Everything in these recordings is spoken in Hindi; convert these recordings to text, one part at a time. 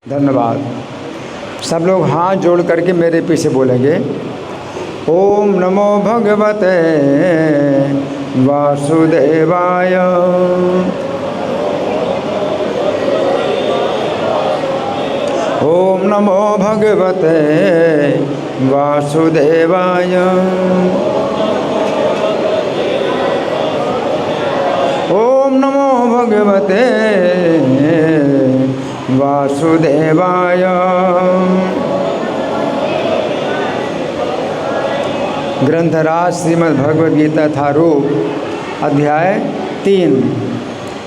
धन्यवाद। सब लोग हाथ जोड़ करके मेरे पीछे बोलेंगे, ओम नमो भगवते वासुदेवाय। ओम नमो भगवते वासुदेवाय। ओम नमो भगवते वासुदेवाय। ग्रंथराज श्रीमद् भगवद गीता थारूप अध्याय 3।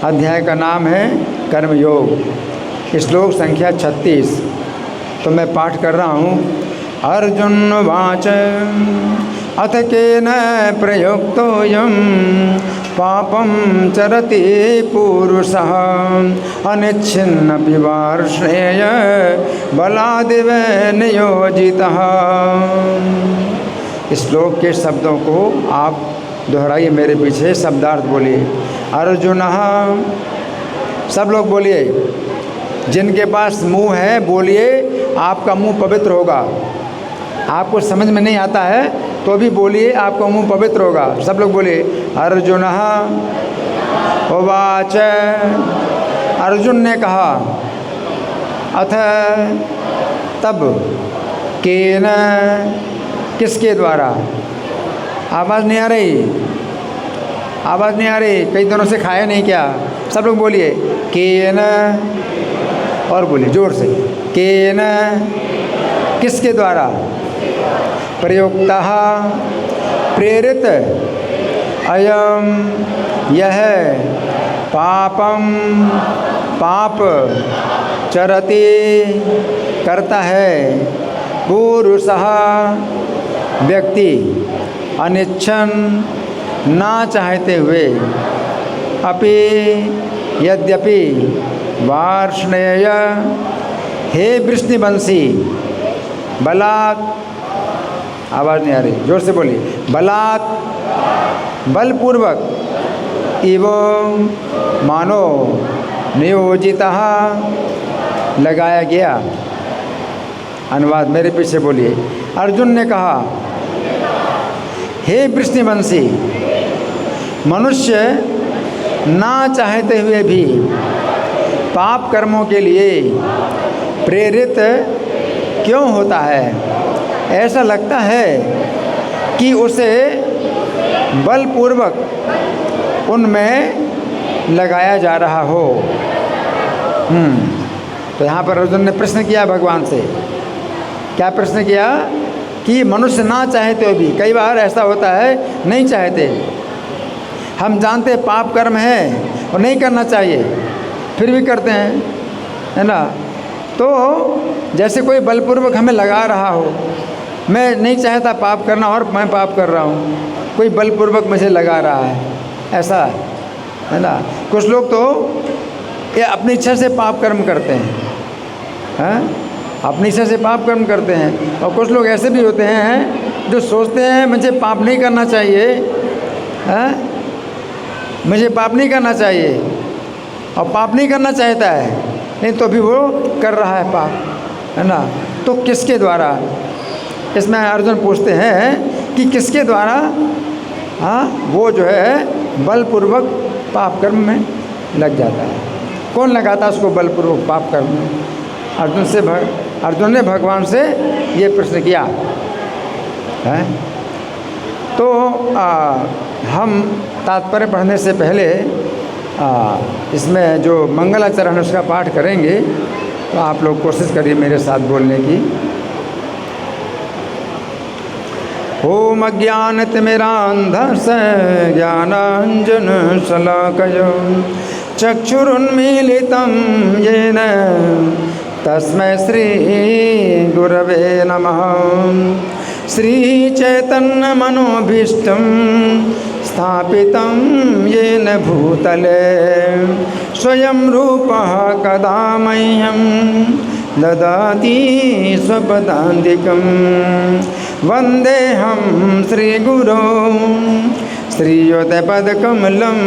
अध्याय का नाम है कर्मयोग। श्लोक संख्या 36। तो मैं पाठ कर रहा हूँ। अर्जुन वाच अथ केन प्रयुक्तोऽयं पापं चरति पुरुषः अनिच्छिन्नपि वार्ष्णेय बलादिव नियोजितः। श्लोक के शब्दों को आप दोहराइए, मेरे पीछे शब्दार्थ बोलिए। अर्जुन, सब लोग बोलिए। जिनके पास मुंह है बोलिए, आपका मुंह पवित्र होगा। आपको समझ में नहीं आता है तो भी बोलिए, आपका मुंह पवित्र होगा। सब लोग बोलिए। अर्जुन उवाच, अर्जुन ने कहा, अथ तब, केन किसके द्वारा। आवाज़ नहीं आ रही, आवाज़ नहीं आ रही। कई दिनों से खाया नहीं क्या। सब लोग बोलिए केन, और बोलिए जोर से। केन किसके द्वारा। प्रयुक्तः प्रेरित, अयम यह, पापम पाप, चरति करता है, पुरुषः व्यक्ति, अनिच्छन ना चाहते हुए, अपि यद्यपि, वार्ष्णेय हे वृष्णिवंशी, बलात्, आवाज़ नहीं आ रही, जोर से बोलिए। बलात् बलपूर्वक, एवं मानो नियोजितः लगाया गया। अनुवाद मेरे पीछे बोलिए। अर्जुन ने कहा, हे वृष्णिवंशी, मनुष्य ना चाहते हुए भी पाप कर्मों के लिए प्रेरित क्यों होता है। ऐसा लगता है कि उसे बलपूर्वक उनमें लगाया जा रहा हो। तो यहाँ पर अर्जुन ने प्रश्न किया भगवान से। क्या प्रश्न किया कि मनुष्य ना चाहते हुए भी, कई बार ऐसा होता है नहीं चाहते, हम जानते पाप कर्म है और नहीं करना चाहिए, फिर भी करते हैं, है ना। तो जैसे कोई बलपूर्वक हमें लगा रहा हो, मैं नहीं चाहता पाप करना और मैं पाप कर रहा हूँ, कोई बलपूर्वक मुझे लगा रहा है, ऐसा है ना। कुछ लोग तो ये अपनी इच्छा से पाप कर्म करते हैं, अपनी इच्छा से पाप कर्म करते हैं। और कुछ लोग ऐसे भी होते हैं जो सोचते हैं मुझे पाप नहीं करना चाहिए, मुझे पाप नहीं करना चाहिए, और पाप नहीं करना चाहता है, नहीं तो भी वो कर रहा है पाप, है ना। तो किसके द्वारा, इसमें अर्जुन पूछते हैं कि किसके द्वारा वो जो है बलपूर्वक पाप कर्म में लग जाता है। कौन लगाता है उसको बलपूर्वक पाप कर्म में। अर्जुन ने भगवान से ये प्रश्न किया है। तो हम तात्पर्य पढ़ने से पहले इसमें जो मंगलाचरण उसका पाठ करेंगे, तो आप लोग कोशिश करिए मेरे साथ बोलने की। ओम अज्ञानतिमिरान्धस्य ज्ञानाञ्जन शलाकया चक्षुरुन्मीलितं येन तस्मै श्री गुरवे नमः। श्रीचैतन्यमनोभीष्टं स्थापितं येन भूतले स्वयं रूपः कदा मह्यं ददाति स्वपदान्तिकं। वन्देऽहं श्रीगुरो श्रीयुतपदकमलं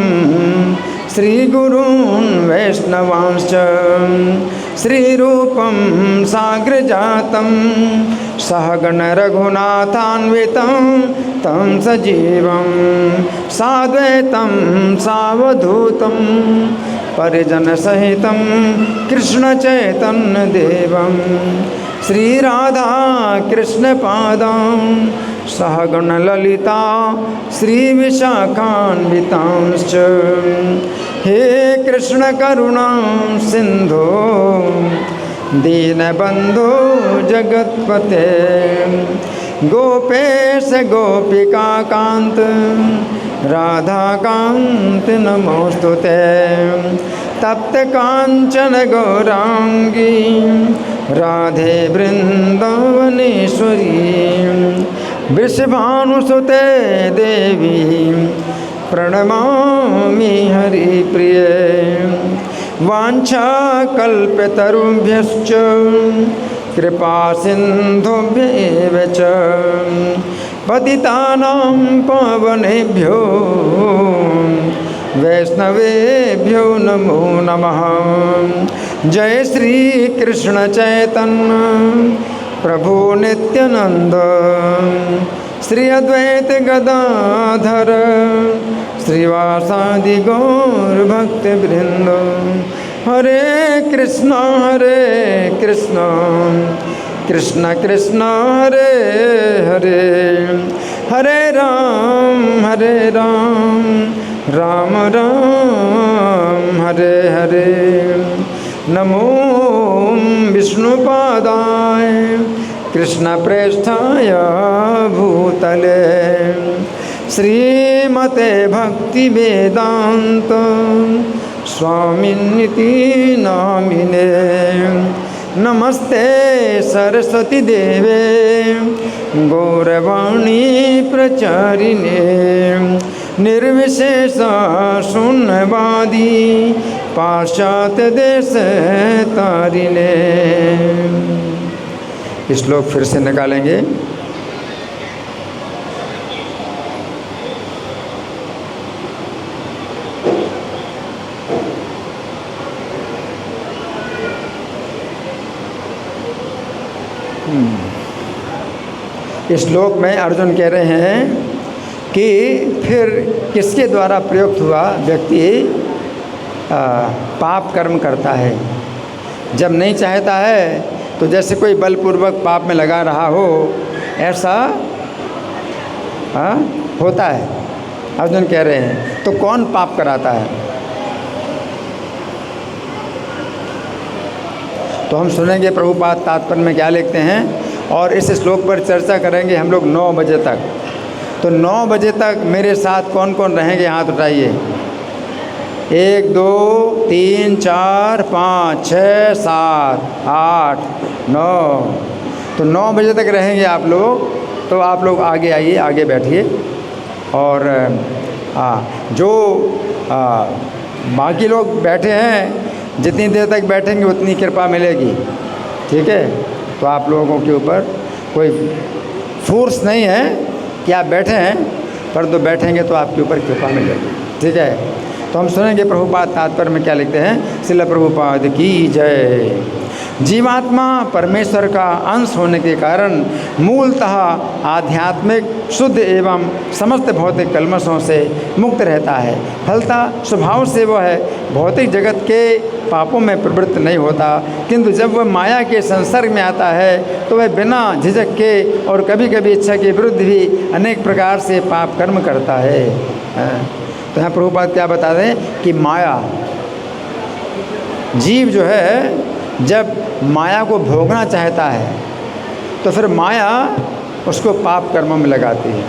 श्रीगुरून् वैष्णवांश्च श्रीरूपं साग्रजातं सहगण रघुनाथान्वितं तं सजीवं साद्वैतं सावधूतं परिजनसहितं कृष्णचैतन्यदेवं श्रीराधा कृष्णपादां सहगण ललिता श्रीविशाखान्वितांश्च हे कृष्ण करुणा सिंधो दीनबंधो जगत्पते गोपेश गोपिका कांत राधा कांत नमोस्तुते तप्त कांचन गौरांगी राधे वृंदावनेश्वरी वृषभानुसुते देवी प्रणमामि हरिप्रिये वाञ्छाकल्पतरुभ्यश्च कृपा सिन्धुभ्येव च पतितानां पावनेभ्यो वैष्णवेभ्यो नमो नमः। जय श्री कृष्ण चैतन्य प्रभु नित्यानंद श्री अद्वैत गदाधर श्रीवासादि गौर भक्त वृंद। हरे कृष्ण कृष्ण कृष्ण हरे हरे हरे राम राम राम हरे हरे। नमो विष्णुपादाय कृष्ण प्रेष्ठाय भूतले श्रीमते भक्ति वेदांत स्वामिनिति नामिने। नमस्ते सरस्वती देवे गौरवाणी प्रचारिणे निर्विशेष शून्यवादी पाश्चात्य देश तारिणे। श्लोक फिर से निकालेंगे। इस श्लोक में अर्जुन कह रहे हैं कि फिर किसके द्वारा प्रयुक्त हुआ व्यक्ति पाप कर्म करता है। जब नहीं चाहता है तो जैसे कोई बलपूर्वक पाप में लगा रहा हो ऐसा होता है। अर्जुन कह रहे हैं तो कौन पाप कराता है। तो हम सुनेंगे प्रभुपाद तात्पर्य में क्या लिखते हैं और इस श्लोक पर चर्चा करेंगे हम लोग 9 बजे तक। तो 9 बजे तक मेरे साथ कौन कौन रहेंगे हाथ उठाइए। 1 2 3 4 5 6 7 8 9। तो 9 बजे तक रहेंगे आप लोग। तो आप लोग आगे आइए, आगे बैठिए और जो बाकी लोग बैठे हैं जितनी देर तक बैठेंगे उतनी कृपा मिलेगी। ठीक है। तो आप लोगों के ऊपर कोई फोर्स नहीं है कि आप बैठे हैं, पर तो बैठेंगे तो आपके ऊपर कृपा मिलेगी। ठीक है। तो हम सुनेंगे प्रभुपाद तात्पर्य में क्या लिखते हैं। श्रील प्रभुपाद की जय। जीवात्मा परमेश्वर का अंश होने के कारण मूलतः आध्यात्मिक शुद्ध एवं समस्त भौतिक कल्मशों से मुक्त रहता है। फलतः स्वभाव से वह भौतिक जगत के पापों में प्रवृत्त नहीं होता, किंतु जब वह माया के संसर्ग में आता है तो वह बिना झिझक के और कभी कभी इच्छा के विरुद्ध भी अनेक प्रकार से पाप कर्म करता है। तो यहाँ प्रभुपाद क्या बता दें कि माया, जीव जो है जब माया को भोगना चाहता है तो फिर माया उसको पाप कर्मों में लगाती है।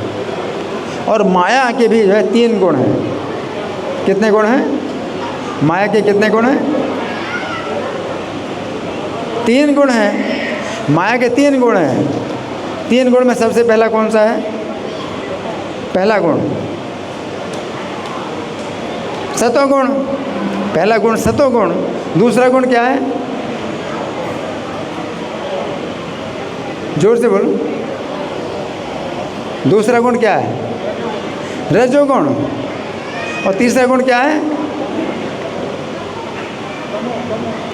और माया के भी जो है 3 गुण हैं। कितने गुण हैं माया के? कितने गुण हैं? 3 गुण हैं। माया के 3 गुण हैं। 3 गुण में सबसे पहला कौन सा है? पहला गुण सतोगुण। पहला गुण सतोगुण। दूसरा गुण क्या है? जोर से बोलो। दूसरा गुण क्या है? रजोगुण। और तीसरा गुण क्या है?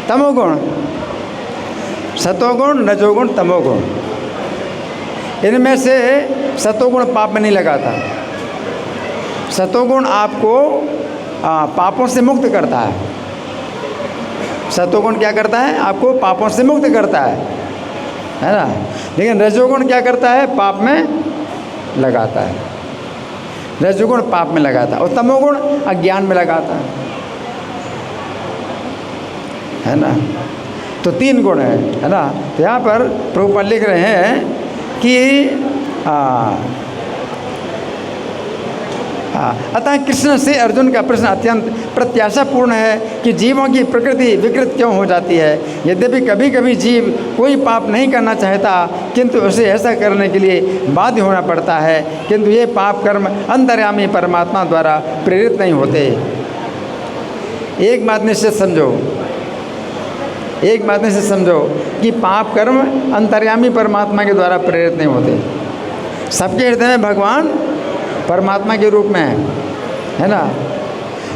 तमोगुण। सतोगुण, रजोगुण, तमोगुण। इनमें से सतोगुण पाप में नहीं लगाता। सतोगुण आपको पापों से मुक्त करता है। सतोगुण क्या करता है? आपको पापों से मुक्त करता है ना। लेकिन रजोगुण क्या करता है? पाप में लगाता है। रजोगुण पाप में लगाता है और तमोगुण अज्ञान में लगाता है ना। तो 3 गुण है ना। तो यहाँ पर प्रभुपाद लिख रहे हैं कि अतः कृष्ण से अर्जुन का प्रश्न अत्यंत प्रत्याशापूर्ण है कि जीवों की प्रकृति विकृत क्यों हो जाती है। यद्यपि कभी कभी जीव कोई पाप नहीं करना चाहता, किंतु उसे ऐसा करने के लिए बाध्य होना पड़ता है, किंतु ये पाप कर्म अंतर्यामी परमात्मा द्वारा प्रेरित नहीं होते। एक बात निश्चित समझो, एक बात निश्चित समझो कि पाप कर्म अंतर्यामी परमात्मा के द्वारा प्रेरित नहीं होते। सबके हृदय में भगवान परमात्मा के रूप में है ना।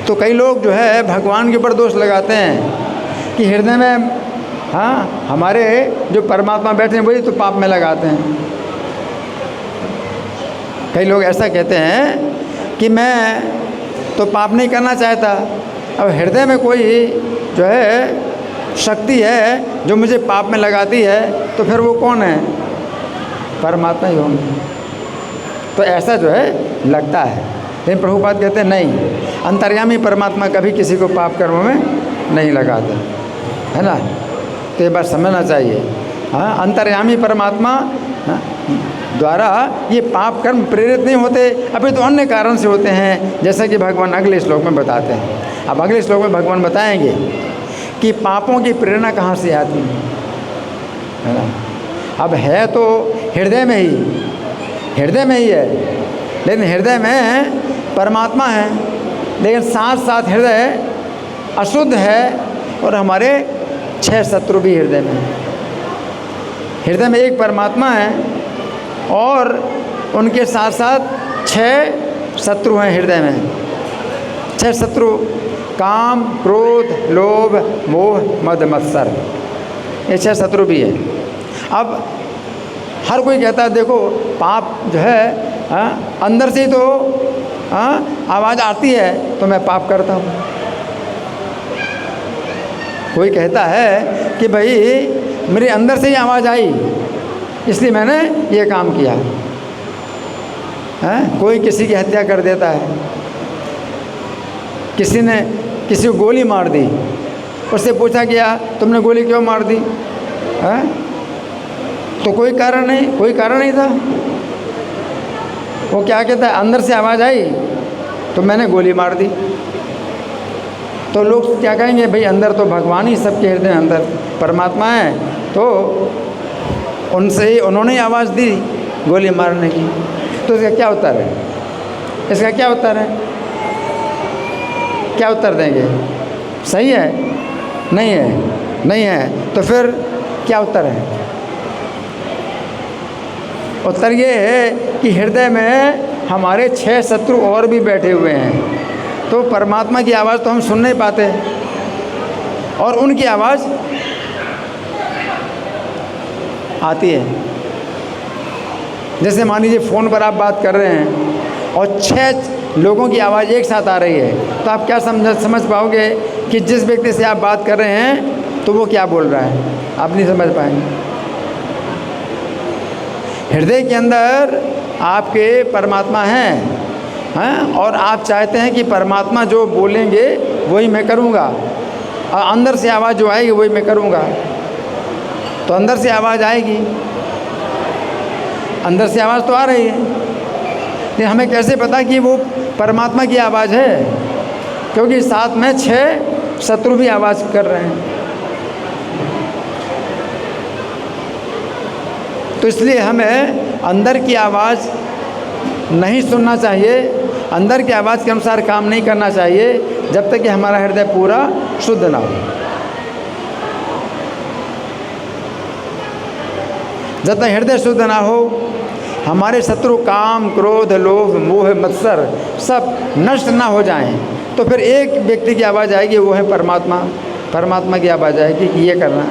तो कई लोग जो है भगवान के ऊपर दोष लगाते हैं कि हृदय में हमारे जो परमात्मा बैठे हैं वही तो पाप में लगाते हैं। कई लोग ऐसा कहते हैं कि मैं तो पाप नहीं करना चाहता, अब हृदय में कोई जो है शक्ति है जो मुझे पाप में लगाती है, तो फिर वो कौन है? परमात्मा ही होंगे। तो ऐसा जो है लगता है। लेकिन प्रभुपाद कहते हैं नहीं, अंतर्यामी परमात्मा कभी किसी को पाप कर्मों में नहीं लगाता है ना। तो ये बात समझना चाहिए। अंतर्यामी परमात्मा द्वारा ये पाप कर्म प्रेरित नहीं होते, अभी तो अन्य कारण से होते हैं, जैसा कि भगवान अगले श्लोक में बताते हैं। अब अगले श्लोक में भगवान बताएंगे कि पापों की प्रेरणा कहाँ से आती है ना। अब है तो हृदय में ही, हृदय में ही है, लेकिन हृदय में परमात्मा है, लेकिन साथ साथ हृदय अशुद्ध है और हमारे 6 शत्रु भी हृदय में हैं। हृदय में एक परमात्मा है और उनके साथ साथ 6 शत्रु हैं हृदय में। 6 शत्रु काम, क्रोध, लोभ, मोह, मद, मत्सर, ये 6 शत्रु भी हैं। अब हर कोई कहता है देखो पाप जो है अंदर से ही तो आवाज़ आती है तो मैं पाप करता हूँ। कोई कहता है कि भाई मेरे अंदर से ही आवाज़ आई इसलिए मैंने ये काम किया है। कोई किसी की हत्या कर देता है, किसी ने किसी को गोली मार दी, उससे पूछा गया तुमने गोली क्यों मार दी है? तो कोई कारण नहीं था। वो क्या कहता है, अंदर से आवाज़ आई तो मैंने गोली मार दी। तो लोग क्या कहेंगे, भाई अंदर तो भगवान ही सबके हृदय में अंदर परमात्मा है, तो उनसे ही उन्होंने आवाज़ दी गोली मारने की। तो इसका क्या उत्तर है? इसका क्या उत्तर है? क्या उत्तर देंगे? सही है? नहीं है? नहीं है तो फिर क्या उत्तर है? उत्तर ये है कि हृदय में हमारे 6 शत्रु और भी बैठे हुए हैं, तो परमात्मा की आवाज़ तो हम सुन नहीं पाते और उनकी आवाज़ आती है। जैसे मान लीजिए फ़ोन पर आप बात कर रहे हैं और 6 लोगों की आवाज़ एक साथ आ रही है, तो आप क्या समझ पाओगे कि जिस व्यक्ति से आप बात कर रहे हैं तो वो क्या बोल रहा है? आप नहीं समझ पाएंगे। हृदय के अंदर आपके परमात्मा हैं और आप चाहते हैं कि परमात्मा जो बोलेंगे वही मैं करूँगा, और अंदर से आवाज़ जो आएगी वही मैं करूँगा। तो अंदर से आवाज़ आएगी, अंदर से आवाज़ तो आ रही है, लेकिन हमें कैसे पता कि वो परमात्मा की आवाज़ है? क्योंकि साथ में 6 शत्रु भी आवाज़ कर रहे हैं। तो इसलिए हमें अंदर की आवाज़ नहीं सुनना चाहिए, अंदर की आवाज़ के अनुसार काम नहीं करना चाहिए जब तक कि हमारा हृदय पूरा शुद्ध ना हो। जब तक हृदय शुद्ध ना हो, हमारे शत्रु काम, क्रोध, लोभ, मोह, मत्सर सब नष्ट ना हो जाएं, तो फिर एक व्यक्ति की आवाज़ आएगी, वो है परमात्मा। परमात्मा की आवाज़ आएगी कि ये करना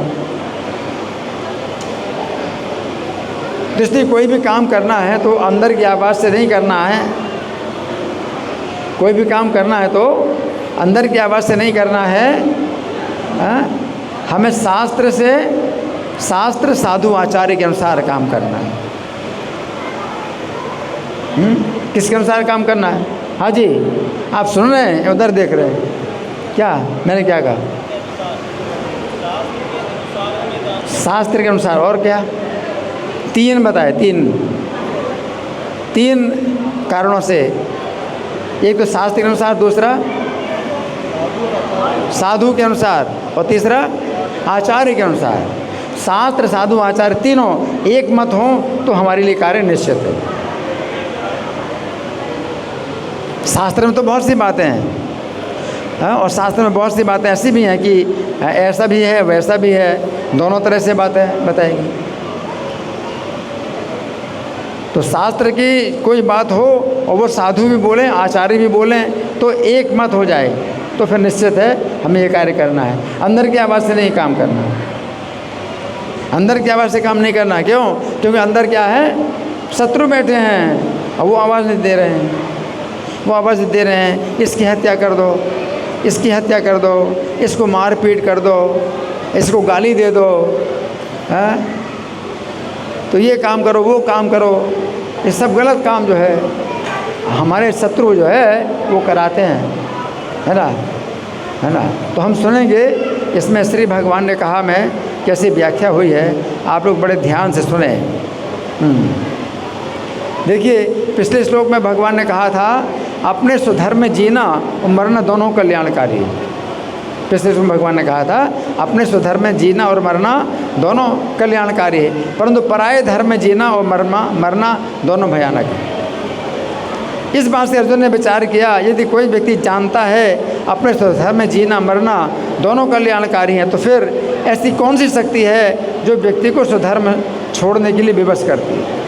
तो इसलिए कोई भी काम करना है तो अंदर की आवाज़ से नहीं करना है। कोई भी काम करना है तो अंदर की आवाज़ से नहीं करना है। हमें शास्त्र साधु आचार्य के अनुसार काम करना है। किसके अनुसार काम करना है? हाँ जी, आप सुन रहे हैं, उधर देख रहे हैं क्या? मैंने क्या कहा? शास्त्र के अनुसार। और क्या? 3 बताए, 3 कारणों से। एक तो शास्त्र के अनुसार, दूसरा साधु के अनुसार, और तीसरा आचार्य के अनुसार। शास्त्र, साधु, आचार्य तीनों एक मत हो तो हमारे लिए कार्य निश्चित है। शास्त्र में तो बहुत सी बातें हैं, और शास्त्र में बहुत सी बातें ऐसी भी हैं कि ऐसा भी है वैसा भी है, दोनों तरह से बातें बताएगी। तो शास्त्र की कोई बात हो और वो साधु भी बोलें, आचार्य भी बोलें, तो एक मत हो जाए तो फिर निश्चित है हमें ये कार्य करना है। अंदर की आवाज़ से नहीं काम करना है। अंदर की आवाज़ से काम नहीं करना। क्यों? क्योंकि अंदर क्या है? शत्रु बैठे हैं और वो आवाज़ नहीं दे रहे हैं। वो आवाज़ दे रहे हैं, इसकी हत्या कर दो, इसकी हत्या कर दो, इसको मार पीट कर दो, इसको गाली दे दो, तो ये काम करो, वो काम करो। ये सब गलत काम जो है हमारे शत्रु जो है वो कराते हैं, है ना, है ना। तो हम सुनेंगे इसमें श्री भगवान ने कहा में कैसी व्याख्या हुई है, आप लोग बड़े ध्यान से सुने। देखिए, पिछले श्लोक में भगवान ने कहा था अपने स्वधर्म में जीना और मरना दोनों कल्याणकारी है। पिछले श्लोक में भगवान ने कहा था अपने स्वधर्म में जीना और मरना दोनों कल्याणकारी है, परंतु पराये धर्म में जीना और मरना दोनों भयानक है। इस बात से अर्जुन ने विचार किया, यदि कोई व्यक्ति जानता है अपने स्वधर्म में जीना मरना दोनों कल्याणकारी हैं, तो फिर ऐसी कौन सी शक्ति है जो व्यक्ति को स्वधर्म छोड़ने के लिए विवश करती है।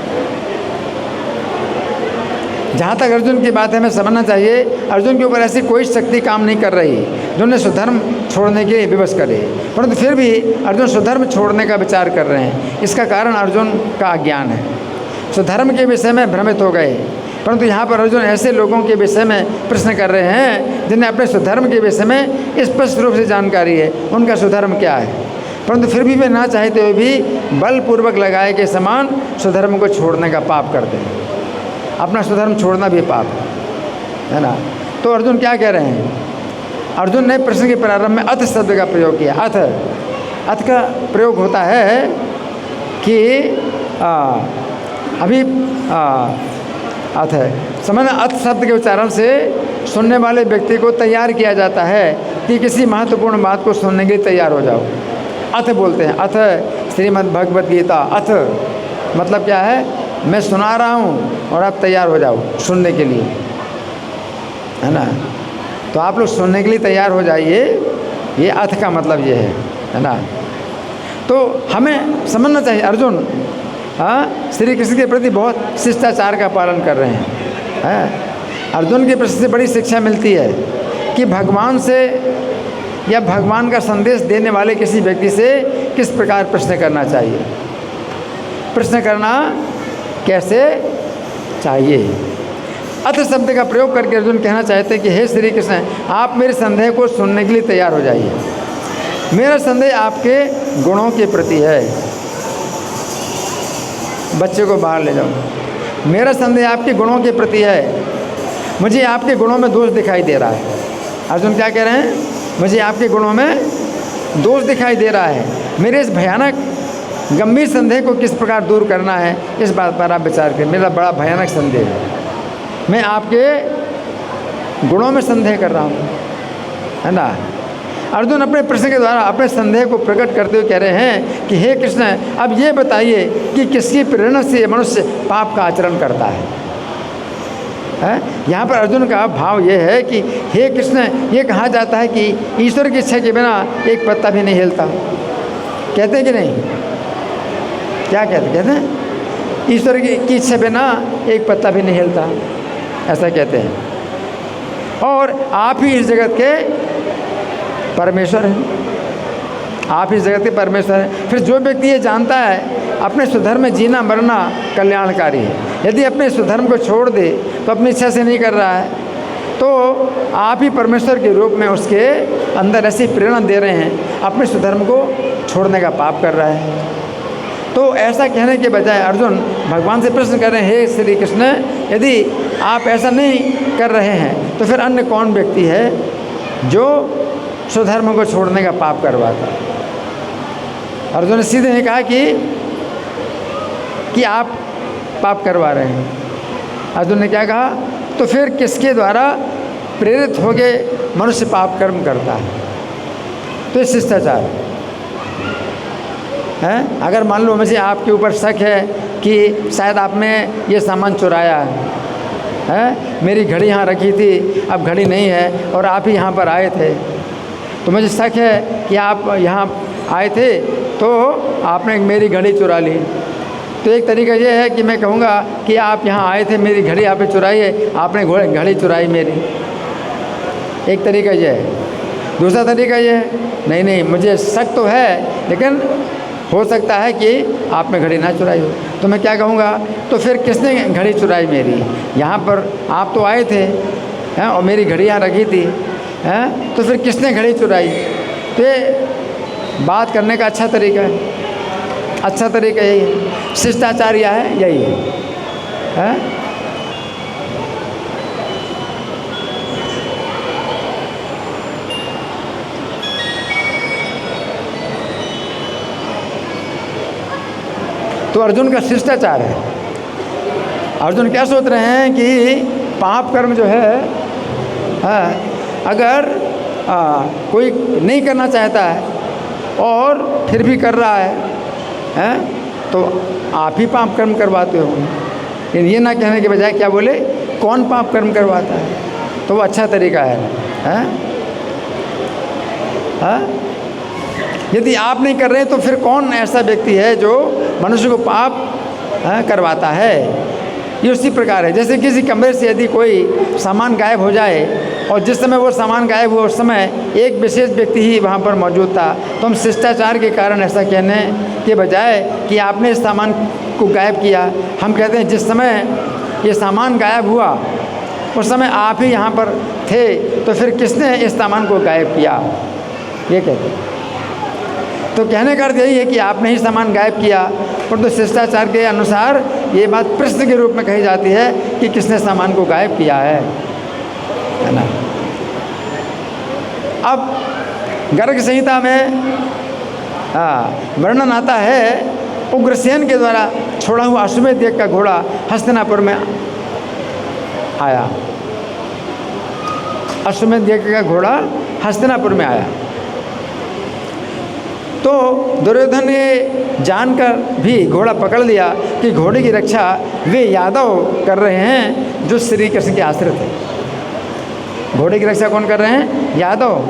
जहाँ तक अर्जुन की बात है, हमें समझना चाहिए अर्जुन के ऊपर ऐसी कोई शक्ति काम नहीं कर रही जो उन्हें स्वधर्म छोड़ने के लिए विवश करे, परंतु फिर भी अर्जुन स्वधर्म छोड़ने का विचार कर रहे हैं। इसका कारण अर्जुन का अज्ञान है। स्वधर्म के विषय में भ्रमित हो गए, परंतु यहाँ पर अर्जुन ऐसे लोगों के विषय में प्रश्न कर रहे हैं जिन्हें अपने स्वधर्म के विषय में स्पष्ट रूप से जानकारी है, उनका स्वधर्म क्या है, परंतु फिर भी वे ना चाहते हुए भी बलपूर्वक लगाए के समान स्वधर्म को छोड़ने का पाप करते हैं। अपना स्वधर्म छोड़ना भी पाप है ना। तो अर्जुन क्या कह रहे हैं? अर्जुन ने प्रश्न के प्रारंभ में अथ शब्द का प्रयोग किया। अथ का प्रयोग होता है कि अथ है समझना। अथ शब्द के उच्चारण से सुनने वाले व्यक्ति को तैयार किया जाता है कि किसी महत्वपूर्ण बात को सुनने के लिए तैयार हो जाओ। अथ बोलते हैं। अथ श्रीमद् भगवद गीता। अथ मतलब क्या है? मैं सुना रहा हूँ और आप तैयार हो जाओ सुनने के लिए, है ना। तो आप लोग सुनने के लिए तैयार हो जाइए, ये अथ का मतलब ये है ना। तो हमें समझना चाहिए अर्जुन श्री कृष्ण के प्रति बहुत शिष्टाचार का पालन कर रहे हैं। अर्जुन के प्रश्न से बड़ी शिक्षा मिलती है कि भगवान से या भगवान का संदेश देने वाले किसी व्यक्ति से किस प्रकार प्रश्न करना चाहिए, प्रश्न करना कैसे चाहिए। अथ शब्द का प्रयोग करके अर्जुन कहना चाहते हैं कि हे श्री कृष्ण, आप मेरे संदेह को सुनने के लिए तैयार हो जाइए। मेरा संदेह आपके गुणों के प्रति है। बच्चे को बाहर ले जाओ। मेरा संदेह आपके गुणों के प्रति है। मुझे आपके गुणों में दोष दिखाई दे रहा है। अर्जुन क्या कह रहे हैं? मुझे आपके गुणों में दोष दिखाई दे रहा है। मेरे इस भयानक गंभीर संदेह को किस प्रकार दूर करना है, इस बात पर आप विचार करें। मेरा बड़ा भयानक संदेह है, मैं आपके गुणों में संदेह कर रहा हूँ, है ना। अर्जुन अपने प्रश्न के द्वारा अपने संदेह को प्रकट करते हुए कह रहे हैं कि हे कृष्ण, अब ये बताइए कि किसकी प्रेरणा से मनुष्य पाप का आचरण करता है। यहाँ पर अर्जुन का भाव ये है कि हे कृष्ण, ये कहा जाता है कि ईश्वर की इच्छा के बिना एक पत्ता भी नहीं हिलता। कहते हैं कि नहीं? क्या कहते हैं? ईश्वर की इच्छा बिना एक पत्ता भी नहीं हिलता, ऐसा कहते हैं। और आप ही इस जगत के परमेश्वर हैं, आप ही जगत के परमेश्वर हैं। फिर जो व्यक्ति ये जानता है अपने स्वधर्म में जीना मरना कल्याणकारी है, यदि अपने स्वधर्म को छोड़ दे तो अपनी इच्छा से नहीं कर रहा है, तो आप ही परमेश्वर के रूप में उसके अंदर ऐसी प्रेरणा दे रहे हैं, अपने स्वधर्म को छोड़ने का पाप कर रहा है। तो ऐसा कहने के बजाय अर्जुन भगवान से प्रश्न कर रहे हैं, हे श्री कृष्ण, यदि आप ऐसा नहीं कर रहे हैं तो फिर अन्य कौन व्यक्ति है जो स्वधर्म को छोड़ने का पाप करवाता है? अर्जुन ने सीधे कहा कि आप पाप करवा रहे हैं। अर्जुन ने क्या कहा? तो फिर किसके द्वारा प्रेरित होके मनुष्य पाप कर्म करता है? तो ये शिष्टाचार है। अगर मान लो मुझे आपके ऊपर शक है कि शायद आपने ये सामान चुराया है, मेरी घड़ी यहाँ रखी थी, अब घड़ी नहीं है और आप ही यहाँ पर आए थे, तो मुझे शक है कि आप यहाँ आए थे तो आपने मेरी घड़ी चुरा ली। तो एक तरीका ये है कि मैं कहूँगा कि आप यहाँ आए थे, मेरी घड़ी आपने चुराई है, आपने घड़ी चुराई मेरी। एक तरीका ये है। दूसरा तरीका ये है, नहीं मुझे शक तो है लेकिन हो सकता है कि आपने घड़ी ना चुराई हो। तो मैं क्या कहूँगा? तो फिर किसने घड़ी चुराई मेरी? यहाँ पर आप तो आए थे हैं और मेरी घड़ी यहाँ रखी थी हैं, तो फिर किसने घड़ी चुराई? तो ये बात करने का अच्छा तरीका है। अच्छा तरीका यही है, शिष्टाचार यह है, यही है। तो अर्जुन का शिष्टाचार है। अर्जुन क्या सोच रहे हैं कि पाप कर्म जो है अगर कोई नहीं करना चाहता है और फिर भी कर रहा है तो आप ही पाप कर्म करवाते हो। लेकिन ये ना कहने के बजाय क्या बोले, कौन पाप कर्म करवाता है? तो वो अच्छा तरीका है। यदि आप नहीं कर रहे तो फिर कौन ऐसा व्यक्ति है जो मनुष्य को पाप करवाता है? ये उसी प्रकार है जैसे किसी कमरे से यदि कोई सामान गायब हो जाए और जिस समय वो सामान गायब हुआ उस समय एक विशेष व्यक्ति ही वहाँ पर मौजूद था, तो हम शिष्टाचार के कारण ऐसा कहने के बजाय कि आपने इस सामान को गायब किया, हम कहते हैं जिस समय ये सामान गायब हुआ उस समय आप ही यहाँ पर थे, तो फिर किसने इस सामान को गायब किया? ये कहते हैं। तो कहने का अर्थ यही है कि आपने ही सामान गायब किया, परंतु शिष्टाचार के अनुसार ये बात प्रश्न के रूप में कही जाती है कि किसने सामान को गायब किया है ना। अब गर्ग संहिता में वर्णन आता है, उग्रसेन के द्वारा छोड़ा हुआ अश्वमेध यज्ञ का घोड़ा हस्तिनापुर में आया। अश्वमेध यज्ञ का घोड़ा हस्तिनापुर में आया तो दुर्योधन ने जानकर भी घोड़ा पकड़ लिया कि घोड़े की रक्षा वे यादव कर रहे हैं जो श्री कृष्ण के आश्रित हैं। घोड़े की रक्षा कौन कर रहे हैं? यादव,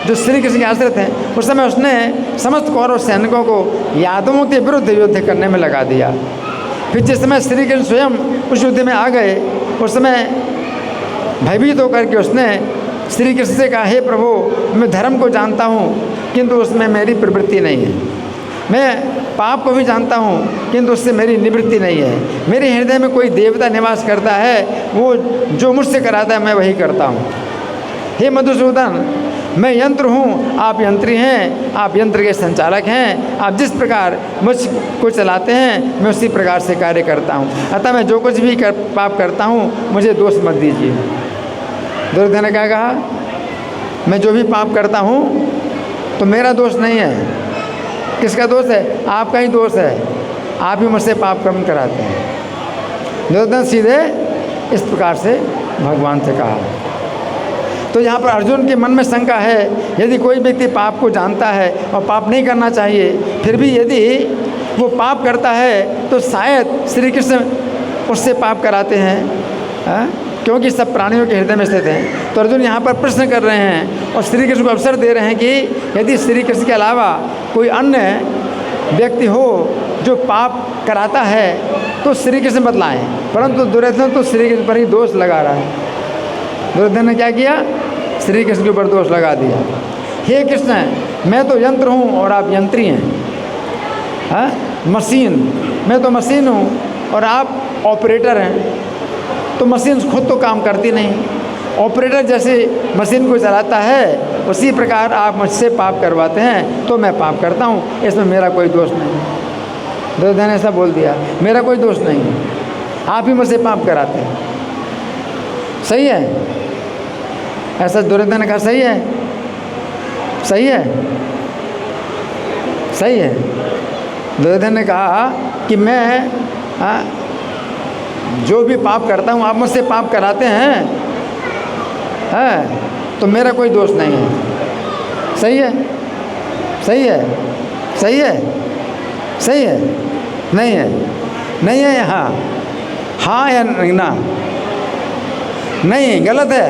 जो श्री कृष्ण के आश्रित हैं। उस समय उसने समस्त कौरव सैनिकों को यादवों के विरुद्ध युद्ध करने में लगा दिया। फिर जिस समय श्री कृष्ण स्वयं उस युद्ध में आ गए, उस समय भयभीत होकर के उसने श्री कृष्ण से कहा, हे प्रभु, मैं धर्म को जानता हूँ किंतु उसमें मेरी प्रवृत्ति नहीं है, मैं पाप को भी जानता हूँ किंतु उससे मेरी निवृत्ति नहीं है, मेरे हृदय में कोई देवता निवास करता है, वो जो मुझसे कराता है मैं वही करता हूँ। हे मधुसूदन, मैं यंत्र हूँ, आप यंत्री हैं, आप यंत्र के संचालक हैं, आप जिस प्रकार मुझको चलाते हैं मैं उसी प्रकार से कार्य करता हूँ, अतः मैं जो कुछ भी पाप करता हूँ मुझे दोष मत दीजिए। दुर्योधन ने क्या कहा? मैं जो भी पाप करता हूँ तो मेरा दोष नहीं है। किसका दोष है? आपका ही दोष है, आप ही मुझसे पाप कर्म कराते हैं। दुर्योधन सीधे इस प्रकार से भगवान से कहा। तो यहाँ पर अर्जुन के मन में शंका है, यदि कोई व्यक्ति पाप को जानता है और पाप नहीं करना चाहिए, फिर भी यदि वो पाप करता है तो शायद श्री कृष्ण उससे पाप कराते हैं क्योंकि सब प्राणियों के हृदय में स्थित हैं। तो अर्जुन यहाँ पर प्रश्न कर रहे हैं और श्री कृष्ण को अवसर दे रहे हैं कि यदि श्री कृष्ण के अलावा कोई अन्य व्यक्ति हो जो पाप कराता है तो श्री कृष्ण बतलाएं, परंतु दुर्योधन तो श्री कृष्ण पर ही दोष लगा रहा है। दुर्योधन ने क्या किया? श्री कृष्ण के ऊपर दोष लगा दिया। हे कृष्ण, मैं तो यंत्र हूँ और आप यंत्री हैं। हाँ, मशीन, मैं तो मशीन हूँ और आप ऑपरेटर हैं। तो मशीन खुद तो काम करती नहीं, ऑपरेटर जैसे मशीन को चलाता है उसी प्रकार आप मुझसे पाप करवाते हैं तो मैं पाप करता हूँ, इसमें मेरा कोई दोष नहीं। दुर्योधन ने ऐसा बोल दिया, मेरा कोई दोष नहीं है, आप ही मुझसे पाप कराते हैं। सही है? ऐसा दुर्योधन ने कहा, सही है, सही है, सही है। दुर्योधन ने कहा कि मैं जो भी पाप करता हूँ आप मुझसे पाप कराते हैं तो मेरा कोई दोष नहीं है। सही है, सही है, सही है, सही है, नहीं है, नहीं है, हाँ, हाँ या ना, नहीं, गलत है।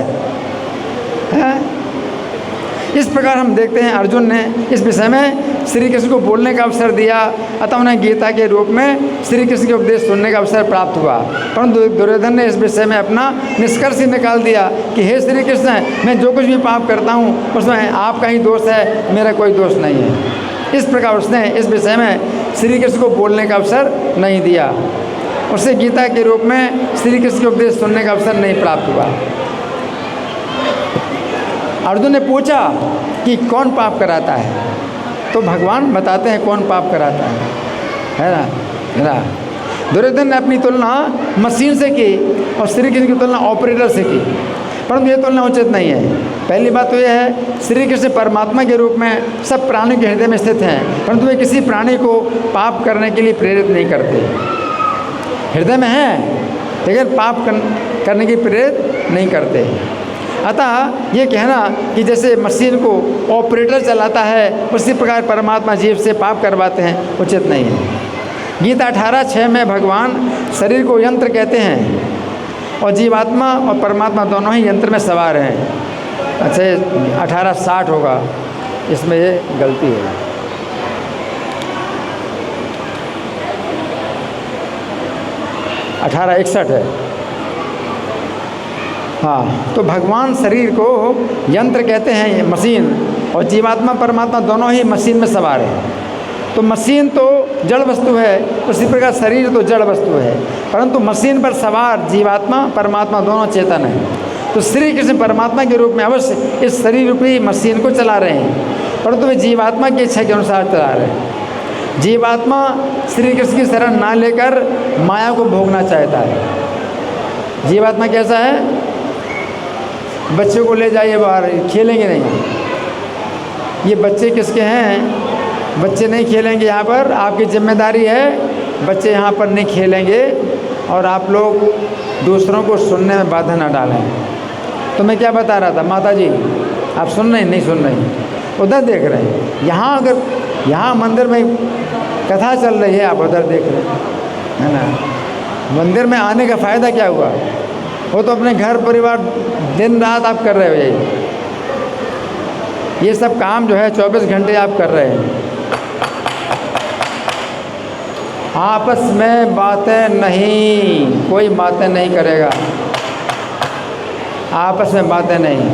इस प्रकार हम देखते हैं अर्जुन ने इस विषय में श्री कृष्ण को बोलने का अवसर दिया, अतः उन्हें गीता के रूप में श्री कृष्ण के उपदेश सुनने का अवसर प्राप्त हुआ। परंतु दुर्योधन ने इस विषय में अपना निष्कर्ष ही निकाल दिया कि हे श्री कृष्ण, मैं जो कुछ भी पाप करता हूँ उसमें आपका ही दोष है, मेरा कोई दोष नहीं है। इस प्रकार उसने इस विषय में श्री कृष्ण को बोलने का अवसर नहीं दिया, उसे गीता के रूप में श्री कृष्ण के उपदेश सुनने का अवसर नहीं प्राप्त हुआ। अर्जुन ने पूछा कि कौन पाप कराता है, तो भगवान बताते हैं कौन पाप कराता है ना। दुर्योधन ने अपनी तुलना मशीन से की और श्री कृष्ण की तुलना ऑपरेटर से की, परंतु ये तुलना उचित नहीं है। पहली बात तो यह है, श्री कृष्ण परमात्मा के रूप में सब प्राणियों के हृदय में स्थित हैं, परंतु वे किसी प्राणी को पाप करने के लिए प्रेरित नहीं करते। हृदय में हैं लेकिन पाप करने की प्रेरित नहीं करते। अतः ये कहना कि जैसे मशीन को ऑपरेटर चलाता है उसी प्रकार परमात्मा जीव से पाप करवाते हैं, उचित नहीं है। गीता 18:6 में भगवान शरीर को यंत्र कहते हैं और जीवात्मा और परमात्मा दोनों ही यंत्र में सवार हैं। अच्छा, 18:60 होगा, इसमें ये गलती है। 18:61 है। हाँ, तो भगवान शरीर को यंत्र कहते हैं, मशीन, और जीवात्मा परमात्मा दोनों ही मशीन में सवार हैं। तो मशीन तो जड़ वस्तु है, उसी प्रकार शरीर तो जड़ वस्तु है, परंतु मशीन पर सवार जीवात्मा परमात्मा दोनों चेतन हैं। तो श्री कृष्ण परमात्मा के रूप में अवश्य इस शरीर रूपी मशीन को चला रहे हैं, परंतु वे जीवात्मा की इच्छा के अनुसार चला रहे हैं। जीवात्मा श्री कृष्ण की शरण ना लेकर माया को भोगना चाहता है। जीवात्मा कैसा है? बच्चों को ले जाइए बाहर, खेलेंगे नहीं। ये बच्चे किसके हैं? बच्चे नहीं खेलेंगे यहाँ पर, आपकी जिम्मेदारी है बच्चे यहाँ पर नहीं खेलेंगे और आप लोग दूसरों को सुनने में बाधा न डालें। तो मैं क्या बता रहा था, माता जी आप सुन रहे नहीं सुन रही, उधर देख रहे हैं। यहाँ अगर यहाँ मंदिर में कथा चल रही है, आप उधर देख रहे हैं, है ना। मंदिर में आने का फ़ायदा क्या हुआ? वो तो अपने घर परिवार दिन रात आप कर रहे हो, यही ये सब काम जो है 24 घंटे आप कर रहे हैं। आपस में बातें नहीं, कोई बातें नहीं करेगा, आपस में बातें नहीं।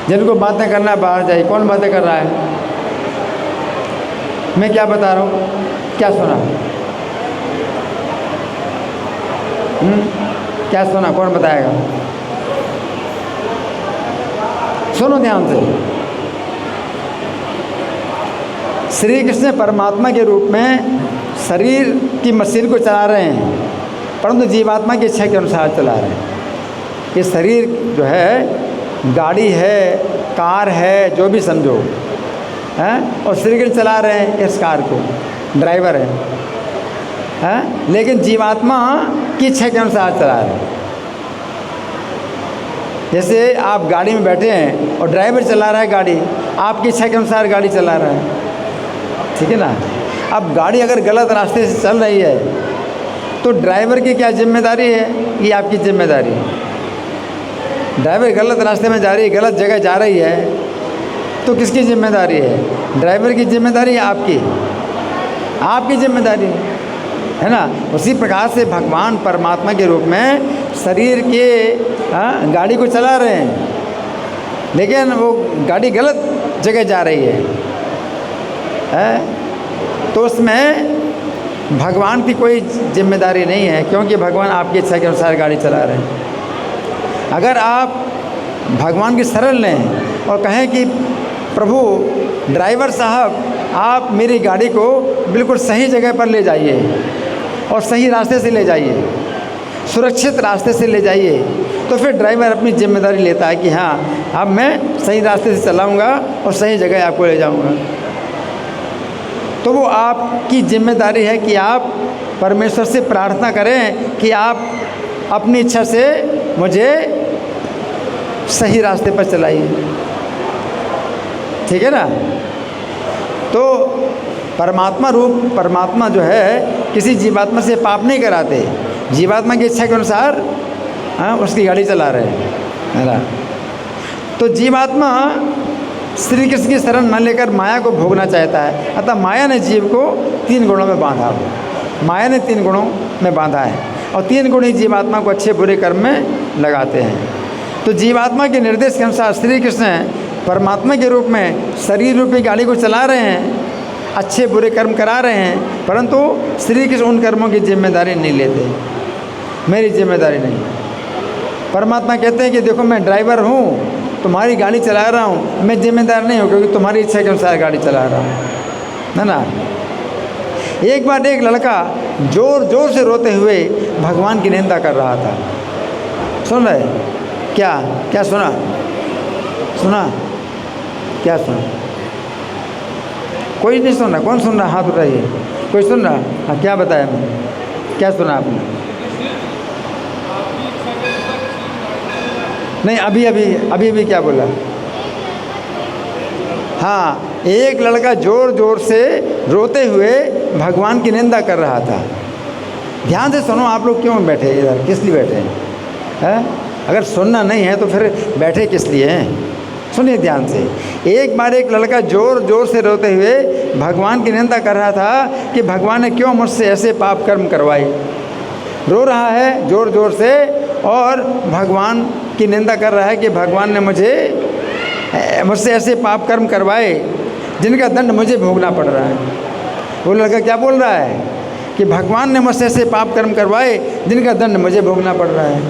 जिनको बातें करना बाहर जाइए। कौन बातें कर रहा है? मैं क्या बता रहा हूँ, क्या सुना? क्या सुना? कौन बताएगा? सुनो ध्यान से। श्री कृष्ण परमात्मा के रूप में शरीर की मशीन को चला रहे हैं, परंतु जीवात्मा की इच्छा के अनुसार चला रहे हैं। ये शरीर जो है गाड़ी है, कार है, जो भी समझो, हैं, और श्री कृष्ण चला रहे हैं इस कार को, ड्राइवर है, लेकिन जीवात्मा की इच्छा के अनुसार चला रहे हैं। जैसे आप गाड़ी में बैठे हैं और ड्राइवर चला रहा है गाड़ी, आपकी इच्छा के अनुसार गाड़ी चला रहा है, ठीक है ना। अब गाड़ी अगर गलत रास्ते से चल रही है तो ड्राइवर की क्या जिम्मेदारी है? ये आपकी जिम्मेदारी है। ड्राइवर गलत रास्ते में जा रही है, गलत जगह जा रही है, तो किसकी जिम्मेदारी है? ड्राइवर की जिम्मेदारी है, आपकी जिम्मेदारी है ना। उसी प्रकार से भगवान परमात्मा के रूप में शरीर के गाड़ी को चला रहे हैं, लेकिन वो गाड़ी गलत जगह जा रही है? तो उसमें भगवान की कोई जिम्मेदारी नहीं है, क्योंकि भगवान आपकी इच्छा के अनुसार गाड़ी चला रहे हैं। अगर आप भगवान की शरण लें और कहें कि प्रभु ड्राइवर साहब आप मेरी गाड़ी को बिल्कुल सही जगह पर ले जाइए और सही रास्ते से ले जाइए, सुरक्षित रास्ते से ले जाइए, तो फिर ड्राइवर अपनी जिम्मेदारी लेता है कि हाँ अब मैं सही रास्ते से चलाऊँगा और सही जगह आपको ले जाऊँगा। तो वो आपकी जिम्मेदारी है कि आप परमेश्वर से प्रार्थना करें कि आप अपनी इच्छा से मुझे सही रास्ते पर चलाइए, ठीक है ना। तो परमात्मा जो है किसी जीवात्मा से पाप नहीं कराते, जीवात्मा की इच्छा के अनुसार उसकी गाड़ी चला रहे हैं, है ना। तो जीवात्मा श्री कृष्ण की शरण न लेकर माया को भोगना चाहता है, अतः माया ने जीव को 3 गुणों में बांधा। माया ने 3 गुणों में बांधा है और 3 गुण ही जीवात्मा को अच्छे बुरे कर्म में लगाते हैं। तो जीवात्मा के निर्देश के अनुसार श्री कृष्ण परमात्मा के रूप में शरीर रूपी गाड़ी को चला रहे हैं, अच्छे बुरे कर्म करा रहे हैं, परंतु श्री कृष्ण उन कर्मों की जिम्मेदारी नहीं लेते। मेरी जिम्मेदारी नहीं। परमात्मा कहते हैं कि देखो मैं ड्राइवर हूँ, तुम्हारी गाड़ी चला रहा हूँ, मैं जिम्मेदार नहीं हूँ क्योंकि तुम्हारी इच्छा के अनुसार गाड़ी चला रहा हूँ, है ना। एक बार एक लड़का ज़ोर ज़ोर से रोते हुए भगवान की निंदा कर रहा था। सुन रहे? क्या सुना? क्या सुना? कोई नहीं सुन रहा? कौन सुन रहा? हाथ उठाइए। कोई सुन रहा? हाँ, क्या बताया मैंने? क्या सुना आपने? नहीं, अभी क्या बोला? हाँ, एक लड़का ज़ोर ज़ोर से रोते हुए भगवान की निंदा कर रहा था। ध्यान से सुनो, आप लोग क्यों बैठे इधर? किस लिए बैठे हैं? अगर सुनना नहीं है तो फिर बैठे किस लिए हैं? सुनिए ध्यान से। एक बार एक लड़का ज़ोर ज़ोर से रोते हुए भगवान की निंदा कर रहा था कि भगवान ने क्यों मुझसे ऐसे पाप कर्म करवाए। रो रहा है ज़ोर ज़ोर से और भगवान की निंदा कर रहा है कि भगवान ने मुझसे ऐसे पाप कर्म करवाए जिनका दंड मुझे भोगना पड़ रहा है। वो लड़का क्या बोल रहा है कि भगवान ने मुझसे ऐसे पाप कर्म करवाए जिनका दंड मुझे भोगना पड़ रहा है।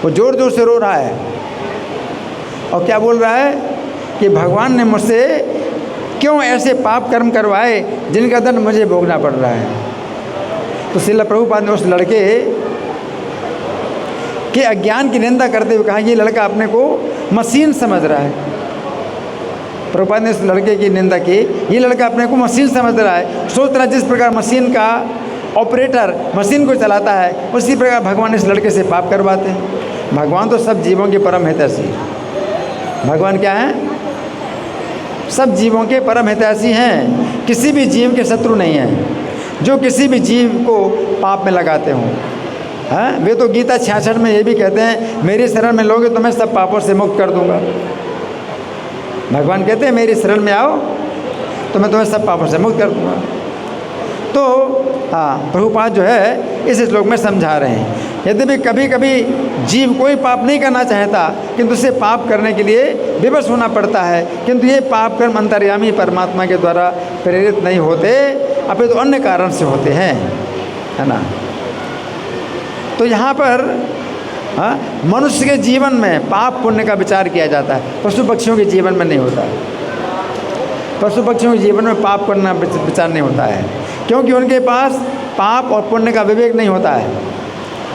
वो ज़ोर ज़ोर से रो रहा है और क्या बोल रहा है कि भगवान ने मुझसे क्यों ऐसे पाप कर्म करवाए जिनका दंड मुझे भोगना पड़ रहा है। तो श्रील प्रभुपाद ने उस लड़के के अज्ञान की निंदा करते हुए कहा, ये लड़का अपने को मशीन समझ रहा है। प्रभुपाद ने इस लड़के की निंदा की, ये लड़का अपने को मशीन समझ रहा है, सोच रहा है जिस प्रकार मशीन का ऑपरेटर मशीन को चलाता है उसी प्रकार भगवान इस लड़के से पाप करवाते हैं। भगवान तो सब जीवों के परम हितैषी। भगवान क्या है? सब जीवों के परम हितैषी हैं, किसी भी जीव के शत्रु नहीं हैं जो किसी भी जीव को पाप में लगाते हों। हाँ, वे तो गीता 66 में ये भी कहते हैं, मेरी शरण में लोगे तो मैं सब पापों से मुक्त कर दूंगा। भगवान कहते हैं मेरी शरण में आओ तो मैं तुम्हें सब पापों से मुक्त कर दूंगा। तो हाँ, प्रभुपाद जो है इस श्लोक में समझा रहे हैं, यद्यपि कभी कभी जीव कोई पाप नहीं करना चाहता किंतु उसे पाप करने के लिए विवश होना पड़ता है, किंतु ये पाप कर्म अंतर्यामी परमात्मा के द्वारा प्रेरित नहीं होते, अपितु तो अन्य कारण से होते हैं, है ना। तो यहाँ पर मनुष्य के जीवन में पाप पुण्य का विचार किया जाता है, पशु पक्षियों के जीवन में नहीं होता है। पशु पक्षियों के जीवन में पाप करना विचार नहीं होता है, क्योंकि उनके पास पाप और पुण्य का विवेक नहीं होता है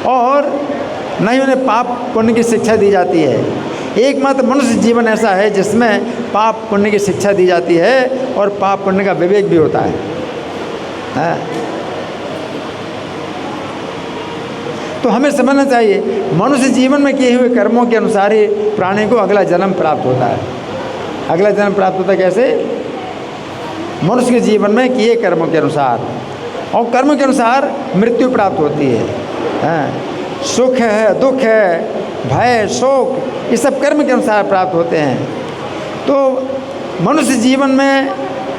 और न ही उन्हें पाप पुण्य की शिक्षा दी जाती है। एकमात्र मनुष्य जीवन ऐसा है जिसमें पाप पुण्य की शिक्षा दी जाती है और पाप पुण्य का विवेक भी होता है। तो हमें समझना चाहिए मनुष्य जीवन में किए हुए कर्मों के अनुसार ही प्राणी को अगला जन्म प्राप्त होता है। अगला जन्म प्राप्त होता है कैसे? मनुष्य के जीवन में किए कर्मों के अनुसार, और कर्मों के अनुसार मृत्यु प्राप्त होती है। सुख है, दुख है, भय, शोक, ये सब कर्म के अनुसार प्राप्त होते हैं। तो मनुष्य जीवन में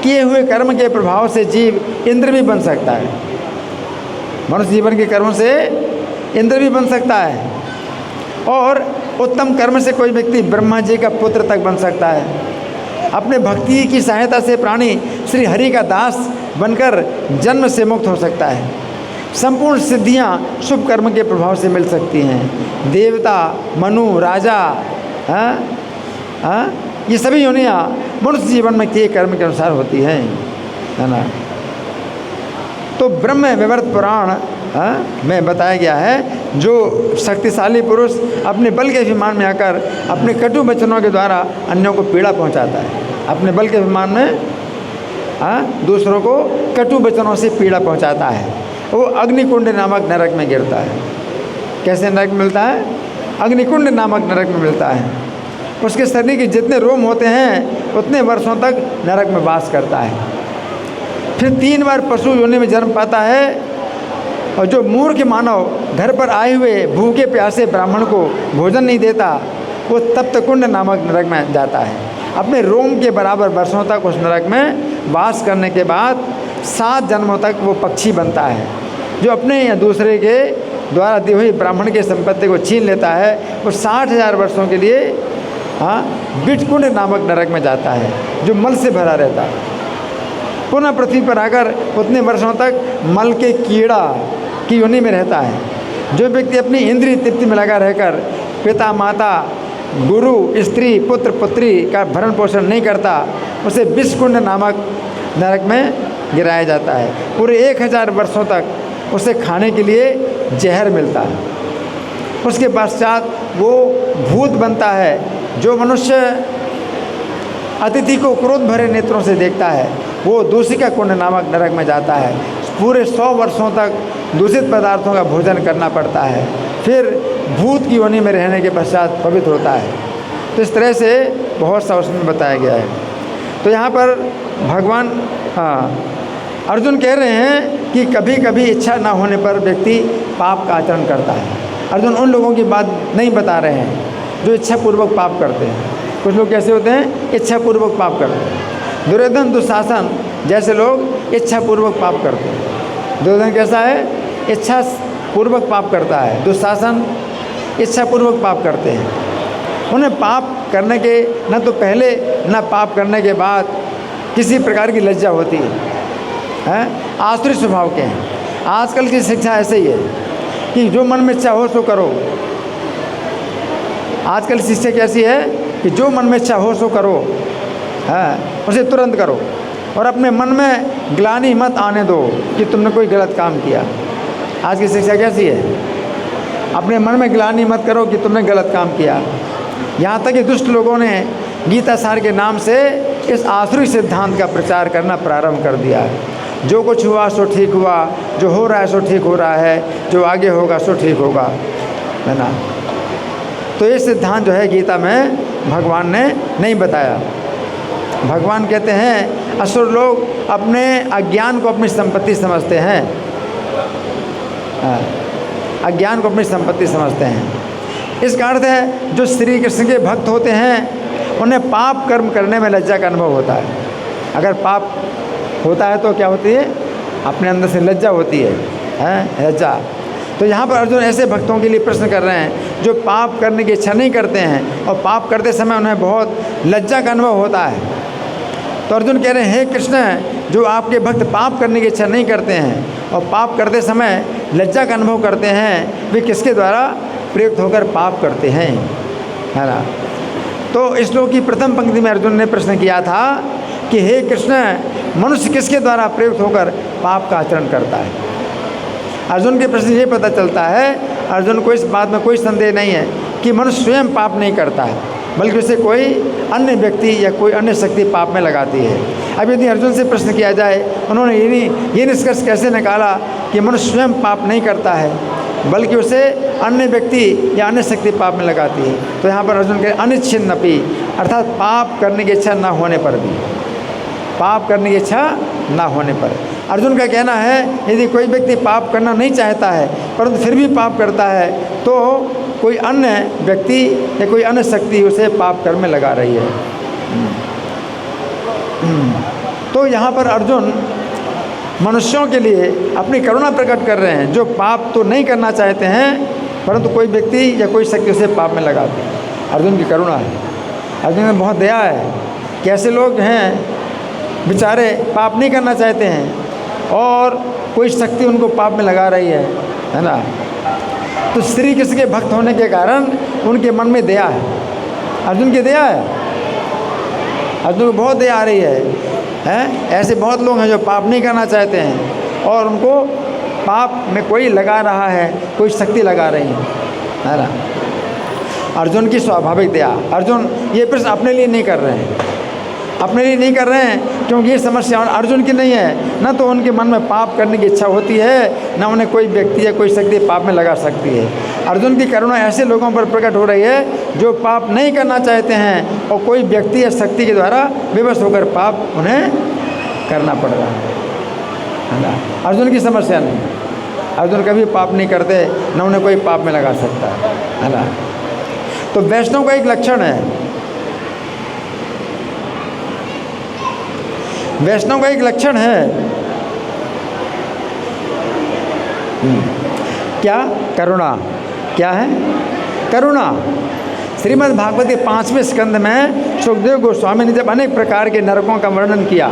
किए हुए कर्म के प्रभाव से जीव इंद्र भी बन सकता है। मनुष्य जीवन के कर्मों से इंद्र भी बन सकता है और उत्तम कर्म से कोई व्यक्ति ब्रह्मा जी का पुत्र तक बन सकता है। अपने भक्ति की सहायता से प्राणी श्री हरि का दास बनकर जन्म से मुक्त हो सकता है। संपूर्ण सिद्धियां शुभ कर्म के प्रभाव से मिल सकती हैं। देवता, मनु, राजा, ये सभी योनियां मनुष्य जीवन में किए कर्म के अनुसार होती हैं, है ना। तो ब्रह्म विवर्त पुराण में बताया गया है, जो शक्तिशाली पुरुष अपने बल के अभिमान में आकर अपने कटु वचनों के द्वारा अन्यों को पीड़ा पहुंचाता है। अपने बल के अभिमान में दूसरों को कटु वचनों से पीड़ा पहुंचाता है, वो अग्निकुंड नामक नरक में गिरता है। कैसे नरक मिलता है? अग्निकुंड नामक नरक में मिलता है। उसके शरीर के जितने रोम होते हैं उतने वर्षों तक नरक में वास करता है। फिर 3 बार पशु योनि में जन्म पाता है। और जो मूर्ख मानव घर पर आए हुए भूखे प्यासे ब्राह्मण को भोजन नहीं देता, वो तप्तकुंड नामक नरक में जाता है। अपने रोम के बराबर वर्षों तक उस नरक में वास करने के बाद 7 जन्मों तक वो पक्षी बनता है। जो अपने या दूसरे के द्वारा दी हुई ब्राह्मण की संपत्ति को छीन लेता है, वो 60,000 वर्षों के लिए बिटकुंड नामक नरक में जाता है, जो मल से भरा रहता है। पुनः पृथ्वी पर आकर उतने वर्षों तक मल के कीड़ा की योनि में रहता है। जो व्यक्ति अपनी इंद्रिय तृप्ति में लगा रहकर पिता, माता, गुरु, स्त्री, पुत्र, पुत्री का भरण पोषण नहीं करता, उसे विषकुंड नामक नरक में गिराया जाता है। पूरे 1000 वर्षों तक उसे खाने के लिए जहर मिलता है। उसके पश्चात वो भूत बनता है। जो मनुष्य अतिथि को क्रोध भरे नेत्रों से देखता है, वो दूषिका कुंड नामक नरक में जाता है। पूरे 100 वर्षों तक दूषित पदार्थों का भोजन करना पड़ता है। फिर भूत की योनि में रहने के पश्चात पवित्र होता है। तो इस तरह से बहुत सा उसमें बताया गया है। तो यहाँ पर भगवान अर्जुन कह रहे हैं कि कभी कभी इच्छा ना होने पर व्यक्ति पाप का आचरण करता है। अर्जुन उन लोगों की बात नहीं बता रहे हैं जो इच्छापूर्वक पाप करते हैं। कुछ लोग कैसे होते हैं? इच्छापूर्वक पाप करते हैं। दुर्योधन, दुशासन जैसे लोग इच्छापूर्वक पाप करते हैं। दुर्योधन कैसा है? इच्छापूर्वक पाप करता है। दुशासन इच्छापूर्वक पाप करते हैं। उन्हें पाप करने के न तो पहले न पाप करने के बाद किसी प्रकार की लज्जा होती है। आसुरी स्वभाव के हैं। आजकल की शिक्षा ऐसे ही है कि जो मन में इच्छा हो सो करो। आजकल शिक्षा कैसी है कि जो मन में इच्छा हो सो करो, उसे तुरंत करो और अपने मन में ग्लानि मत आने दो कि तुमने कोई गलत काम किया। आज की शिक्षा कैसी है? अपने मन में ग्लानि मत करो कि तुमने गलत काम किया। यहाँ तक कि दुष्ट लोगों ने गीता सार के नाम से इस आसुरी सिद्धांत का प्रचार करना प्रारंभ कर दिया है। जो कुछ हुआ सो ठीक हुआ, जो हो रहा है सो ठीक हो रहा है, जो आगे होगा सो ठीक होगा, है ना। तो ये सिद्धांत जो है गीता में भगवान ने नहीं बताया। भगवान कहते हैं असुर लोग अपने अज्ञान को अपनी संपत्ति समझते हैं। अज्ञान को अपनी संपत्ति समझते हैं। इसका अर्थ है जो श्री कृष्ण के भक्त होते हैं उन्हें पाप कर्म करने में लज्जा का अनुभव होता है। अगर पाप होता है तो क्या होती है? अपने अंदर से लज्जा होती है, लज्जा। तो यहाँ पर अर्जुन ऐसे भक्तों के लिए प्रश्न कर रहे हैं जो पाप करने की इच्छा नहीं करते हैं और पाप करते समय उन्हें बहुत लज्जा का अनुभव होता है। तो अर्जुन कह रहे हैं, हे कृष्ण, जो आपके भक्त पाप करने की इच्छा नहीं करते हैं और पाप करते समय लज्जा का अनुभव करते हैं, वे किसके द्वारा प्रयुक्त होकर पाप करते हैं, है ना। तो इस श्लोक की प्रथम पंक्ति में अर्जुन ने प्रश्न किया था कि हे कृष्ण, मनुष्य किसके द्वारा प्रयुक्त होकर पाप का आचरण करता है। अर्जुन के प्रश्न ये पता चलता है, अर्जुन को इस बात में कोई संदेह नहीं है कि मनुष्य स्वयं पाप नहीं करता है, बल्कि उसे कोई अन्य व्यक्ति या कोई अन्य शक्ति पाप में लगाती है। अब यदि अर्जुन से प्रश्न किया जाए, उन्होंने ये निष्कर्ष कैसे निकाला कि मनुष्य स्वयं पाप नहीं करता है बल्कि उसे अन्य व्यक्ति या अन्य शक्ति पाप में लगाती है। तो यहाँ पर अर्जुन के अनिच्छिन्नपि अर्थात पाप करने की इच्छा न होने पर भी, पाप करने की इच्छा ना होने पर अर्जुन का कहना है यदि कोई व्यक्ति पाप करना नहीं चाहता है परंतु फिर भी पाप करता है तो कोई अन्य व्यक्ति या कोई अन्य शक्ति उसे पाप कर्म में लगा रही है। तो यहाँ पर अर्जुन मनुष्यों के लिए अपनी करुणा प्रकट कर रहे हैं जो पाप तो नहीं करना चाहते हैं परंतु कोई व्यक्ति या कोई शक्ति उसे पाप में लगाती है। अर्जुन की करुणा है, अर्जुन में बहुत दया है। कैसे लोग हैं बेचारे पाप नहीं करना चाहते हैं और कोई शक्ति उनको पाप में लगा रही है ना। तो श्री कृष्ण के भक्त होने के कारण उनके मन में दया है, अर्जुन की दया है, अर्जुन को बहुत दया आ रही है। ऐसे बहुत लोग हैं जो पाप नहीं करना चाहते हैं और उनको पाप में कोई लगा रहा है, कोई शक्ति लगा रही है ना। अर्जुन की स्वाभाविक दया। अर्जुन ये प्रश्न अपने लिए नहीं कर रहे हैं, अपने लिए नहीं कर रहे हैं क्योंकि ये समस्या अर्जुन की नहीं है। ना तो उनके मन में पाप करने की इच्छा होती है, ना उन्हें कोई व्यक्ति या कोई शक्ति पाप में लगा सकती है। अर्जुन की करुणा ऐसे लोगों पर प्रकट हो रही है जो पाप नहीं करना चाहते हैं और कोई व्यक्ति या शक्ति के द्वारा विवश होकर पाप उन्हें करना पड़ रहा है ना। अर्जुन की समस्या नहीं, अर्जुन कभी पाप नहीं करते, ना उन्हें कोई पाप में लगा सकता है ना। तो वैष्णव का एक लक्षण है, वैष्णव का एक लक्षण है क्या? करुणा। क्या है? करुणा। श्रीमद् भागवत के 5वें स्कंद में सुखदेव गोस्वामी ने जब अनेक प्रकार के नरकों का वर्णन किया,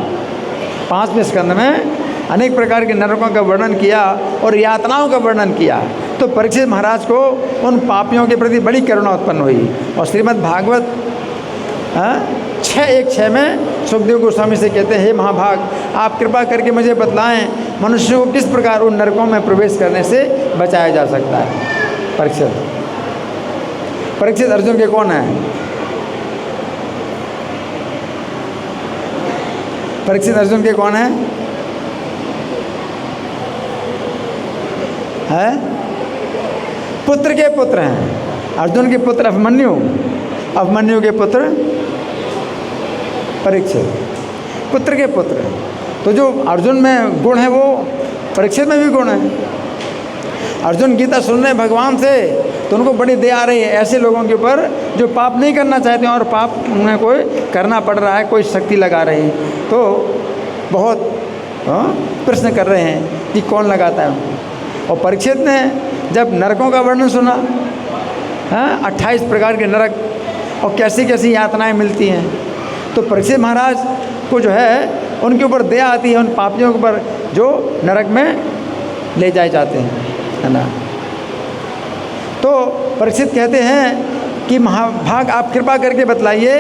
5वें स्कंद में अनेक प्रकार के नरकों का वर्णन किया और यातनाओं का वर्णन किया, तो परीक्षित महाराज को उन पापियों के प्रति बड़ी करुणा उत्पन्न हुई। और श्रीमद् भागवत 6:1-6 में सुखदेव गोस्वामी से कहते हैं, हे महाभाग, आप कृपा करके मुझे बतलाएं मनुष्यों को किस प्रकार उन नरकों में प्रवेश करने से बचाया जा सकता है। परीक्षित अर्जुन के कौन है? परीक्षित अर्जुन के कौन है? पुत्र के पुत्र हैं। अर्जुन के पुत्र अभिमन्यु, अभिमन्यु के पुत्र परीक्षित, पुत्र के पुत्र। तो जो अर्जुन में गुण है वो परीक्षित में भी गुण है। अर्जुन गीता सुन रहे भगवान से तो उनको बड़ी दया आ रही है ऐसे लोगों के ऊपर जो पाप नहीं करना चाहते हैं और पाप उन्हें कोई करना पड़ रहा है, कोई शक्ति लगा रही है। तो बहुत प्रश्न कर रहे हैं कि कौन लगाता है। और परीक्षित ने जब नरकों का वर्णन सुना, 28 प्रकार के नरक और कैसी कैसी यातनाएं मिलती हैं, तो परीक्षित महाराज को जो है उनके ऊपर दया आती है, उन पापियों के ऊपर जो नरक में ले जाए जाते हैं, है ना। तो परीक्षित कहते हैं कि महाभाग, आप कृपा करके बतलाइए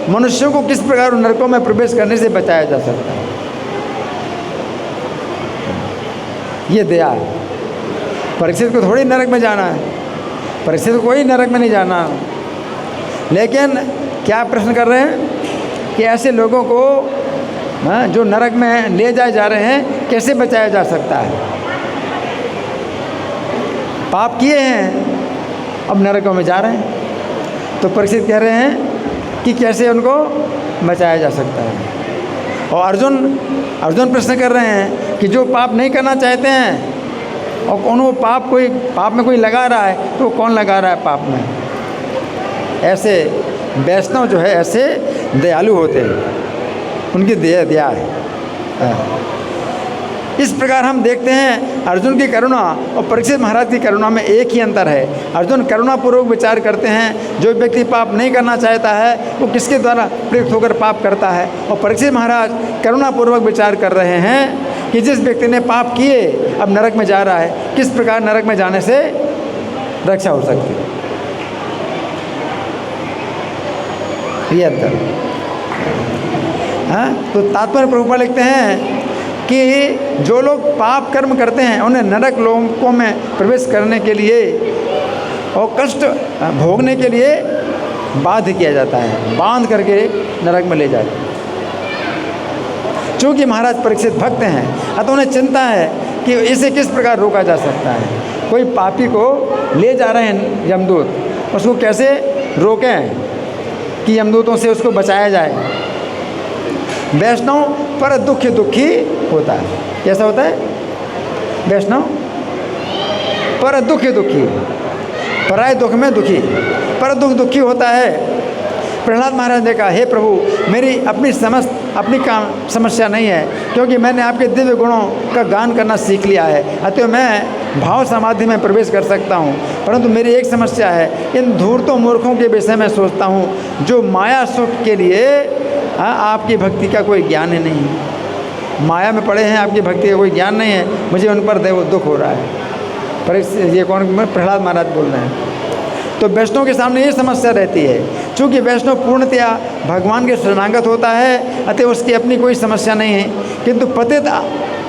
मनुष्यों को किस प्रकार उन नरकों में प्रवेश करने से बचाया जा सकता है। ये दया है। परीक्षित को थोड़ी नरक में जाना है, परीक्षित को कोई नरक में नहीं जाना, लेकिन क्या प्रश्न कर रहे हैं कि ऐसे लोगों को जो नरक में ले जाए जा रहे हैं कैसे बचाया जा सकता है। पाप किए हैं, अब नरकों में जा रहे हैं, तो परीक्षित कह रहे हैं कि कैसे उनको बचाया जा सकता है। और अर्जुन प्रश्न कर रहे हैं कि जो पाप नहीं करना चाहते हैं और कौन वो पाप में कोई लगा रहा है, तो कौन लगा रहा है पाप में। ऐसे वैष्णव जो है ऐसे दयालु होते हैं, उनकी दया है। इस प्रकार हम देखते हैं अर्जुन की करुणा और परीक्षित महाराज की करुणा में एक ही अंतर है। अर्जुन करुणापूर्वक विचार करते हैं, जो व्यक्ति पाप नहीं करना चाहता है वो किसके द्वारा प्रेरित होकर पाप करता है, और परीक्षित महाराज करुणापूर्वक विचार कर रहे हैं कि जिस व्यक्ति ने पाप किए अब नरक में जा रहा है, किस प्रकार नरक में जाने से रक्षा हो सकती है। ये अंतर। तो तात्पर्य प्रभुपाद लिखते हैं कि जो लोग पाप कर्म करते हैं उन्हें नरक लोकों में प्रवेश करने के लिए और कष्ट भोगने के लिए बाध्य किया जाता है, बांध करके नरक में ले जाते हैं। चूँकि महाराज परीक्षित भक्त हैं, अतः उन्हें चिंता है कि इसे किस प्रकार रोका जा सकता है। कोई पापी को ले जा रहे हैं यमदूत, उसको कैसे रोकें कि यमदूतों से उसको बचाया जाए। वैष्णव पर दुखी होता है। कैसा होता है? वैष्णव पर दुखी, पराय दुख में दुखी, पर दुखी होता है। प्रहलाद महाराज ने कहा, हे प्रभु, मेरी अपनी समस्त अपनी समस्या नहीं है, क्योंकि मैंने आपके दिव्य गुणों का गान करना सीख लिया है, अतः मैं भाव समाधि में प्रवेश कर सकता हूँ। परंतु मेरी एक समस्या है, इन धूर्तों मूर्खों के विषय में सोचता हूँ जो माया सुख के लिए आपकी भक्ति का कोई ज्ञान ही नहीं है। माया में पड़े हैं, आपकी भक्ति का कोई ज्ञान नहीं है, मुझे उन पर दुख हो रहा है। पर ये कौन? प्रहलाद महाराज बोल रहे हैं। तो वैष्णव के सामने ये समस्या रहती है, चूँकि वैष्णव पूर्णतया भगवान के शरणागत होता है, अतः उसकी अपनी कोई समस्या नहीं है, किंतु पतित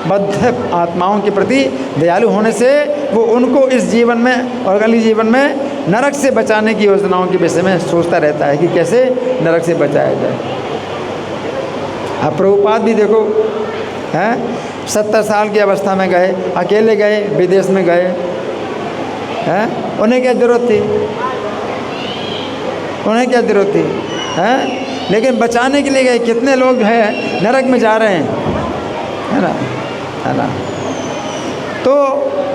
बद्ध आत्माओं के प्रति दयालु होने से वो उनको इस जीवन में और अगले जीवन में नरक से बचाने की योजनाओं के विषय में सोचता रहता है कि कैसे नरक से बचाया जाए। अब प्रभुपाद भी देखो हैं, 70 साल की अवस्था में गए, अकेले गए, विदेश में गए हैं, उन्हें क्या ज़रूरत थी? उन्हें क्या ज़रूरत थी? हैं, लेकिन बचाने के लिए गए। कितने लोग हैं नरक में जा रहे हैं, है ना, है ना। तो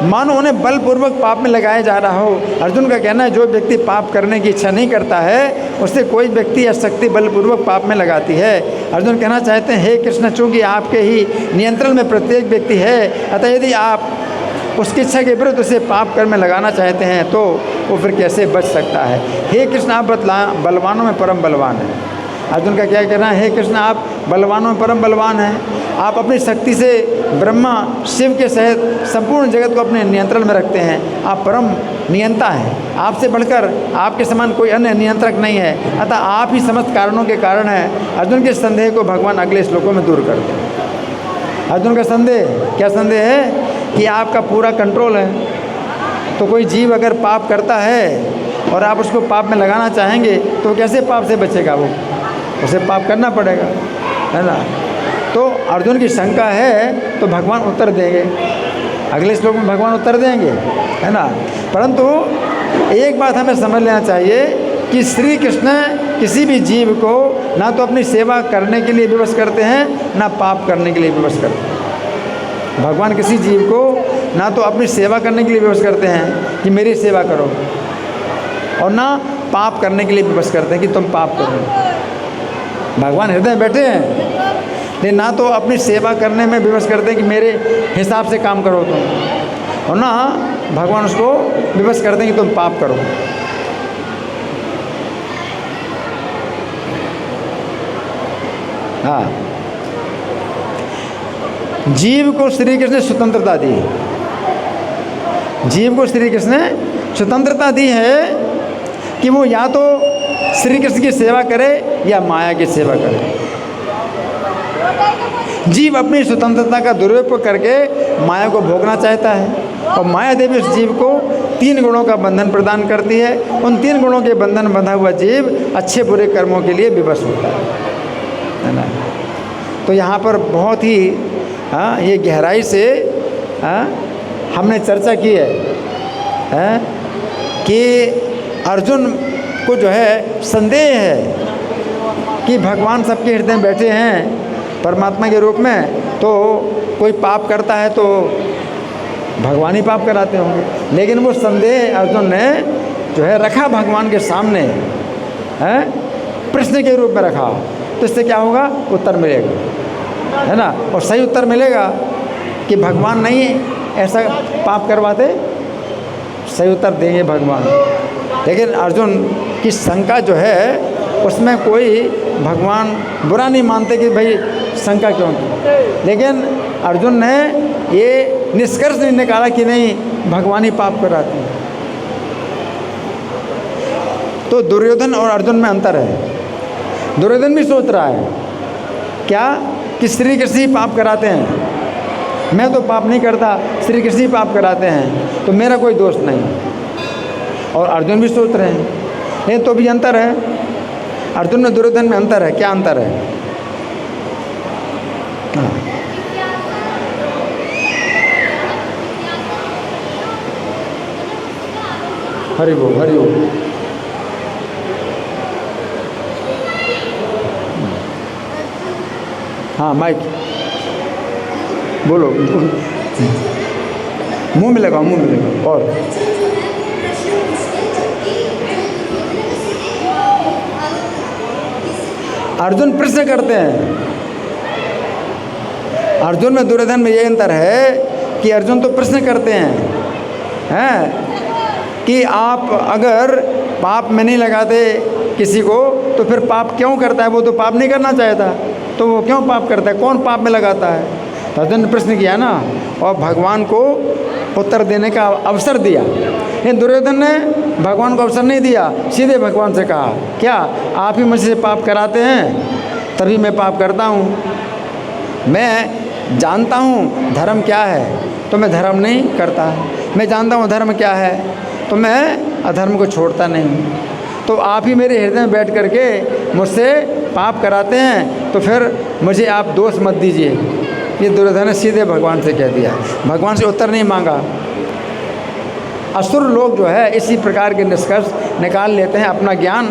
मानो उन्हें बलपूर्वक पाप में लगाया जा रहा हो। अर्जुन का कहना है जो व्यक्ति पाप करने की इच्छा नहीं करता है, उससे कोई व्यक्ति या शक्ति बलपूर्वक पाप में लगाती है। अर्जुन कहना चाहते हैं, हे कृष्ण, चूँकि आपके ही नियंत्रण में प्रत्येक व्यक्ति है, अतः यदि आप उसकी इच्छा के विरुद्ध उसे पाप कर्म में लगाना चाहते हैं तो वो फिर कैसे बच सकता है? हे कृष्ण, आप बलवानों में परम बलवान हैं। अर्जुन का क्या कहना है? हे कृष्ण, आप बलवानों में परम बलवान हैं। आप अपनी शक्ति से ब्रह्मा शिव के सहित संपूर्ण जगत को अपने नियंत्रण में रखते हैं। आप परम नियंता हैं। आपसे बढ़कर आपके समान कोई अन्य नियंत्रक नहीं है, अतः आप ही समस्त कारणों के कारण हैं। अर्जुन के संदेह को भगवान अगले श्लोकों में दूर करते हैं। अर्जुन का संदेह, क्या संदेह है? कि आपका पूरा कंट्रोल है। तो कोई जीव अगर पाप करता है और आप उसको पाप में लगाना चाहेंगे तो कैसे पाप से बचेगा? वो उसे पाप करना पड़ेगा, है ना। तो अर्जुन की शंका है तो भगवान उत्तर देंगे, अगले श्लोक में भगवान उत्तर देंगे, है ना। परंतु एक बात हमें समझ लेना चाहिए कि श्री कृष्ण किसी भी जीव को ना तो अपनी सेवा करने के लिए विवश करते हैं, ना पाप करने के लिए विवश करते हैं। भगवान किसी जीव को ना तो अपनी सेवा करने के लिए विवश करते हैं कि मेरी सेवा करो, और ना पाप करने के लिए विवश करते हैं कि तुम पाप करो। भगवान हृदय में बैठे हैं, लेकिन ना तो अपनी सेवा करने में विवश करते हैं कि मेरे हिसाब से काम करो तुम, और ना भगवान उसको विवश करते हैं कि तुम पाप करो। हाँ, जीव को श्री कृष्ण ने स्वतंत्रता दी। जीव को श्री कृष्ण ने स्वतंत्रता दी है कि वो या तो श्री कृष्ण की सेवा करे या माया की सेवा करे। जीव अपनी स्वतंत्रता का दुरुपयोग करके माया को भोगना चाहता है, और माया देवी उस जीव को 3 गुणों का बंधन प्रदान करती है। उन 3 गुणों के बंधन बंधा हुआ जीव अच्छे बुरे कर्मों के लिए विवश होता है ना। तो यहाँ पर बहुत ही ये गहराई से हमने चर्चा की है कि अर्जुन को जो है संदेह है कि भगवान सबके हृदय में बैठे हैं परमात्मा के रूप में, तो कोई पाप करता है तो भगवान ही पाप कराते होंगे। लेकिन वो संदेह अर्जुन ने जो है रखा भगवान के सामने, है प्रश्न के रूप में रखा, तो इससे क्या होगा? उत्तर मिलेगा, है ना। और सही उत्तर मिलेगा कि भगवान नहीं ऐसा पाप करवाते, सही उत्तर देंगे भगवान। लेकिन अर्जुन की शंका जो है उसमें कोई भगवान बुरा नहीं मानते कि भाई शंका क्यों की, लेकिन अर्जुन ने ये निष्कर्ष नहीं निकाला कि नहीं भगवान ही पाप कराते हैं। तो दुर्योधन और अर्जुन में अंतर है। दुर्योधन भी सोच रहा है क्या कि श्री कृष्ण ही पाप कराते हैं, मैं तो पाप नहीं करता, श्री कृष्ण ही पाप कराते हैं, तो मेरा कोई दोष नहीं। और अर्जुन भी सोच रहे हैं, ये तो भी अंतर है। अर्जुन में दुर्योधन में अंतर है। क्या अंतर है? हाँ, हरि बोल, हरि बोल। हाँ, माइक बोलो, मुंह में लगाओ, मुंह में लगाओ। और अर्जुन प्रश्न करते हैं अर्जुन में दुर्योधन में ये अंतर है कि अर्जुन तो प्रश्न करते हैं कि आप अगर पाप में नहीं लगाते किसी को तो फिर पाप क्यों करता है? वो तो पाप नहीं करना चाहता, तो वो क्यों पाप करता है? कौन पाप में लगाता है? तो अर्जुन ने प्रश्न किया ना, और भगवान को उत्तर देने का अवसर दिया। लेकिन दुर्योधन ने भगवान को अवसर नहीं दिया, सीधे भगवान से कहा, क्या आप ही मुझसे पाप कराते हैं तभी मैं पाप करता हूँ? मैं जानता हूँ धर्म क्या है तो मैं धर्म नहीं करता, मैं जानता हूँ धर्म क्या है तो मैं अधर्म को छोड़ता नहीं। तो आप ही मेरे हृदय में बैठ करके मुझसे पाप कराते हैं, तो फिर मुझे आप दोष मत दीजिए। ये दुर्योधन ने सीधे भगवान से कह दिया, भगवान से उत्तर नहीं मांगा। असुर लोग जो है इसी प्रकार के निष्कर्ष निकाल लेते हैं, अपना ज्ञान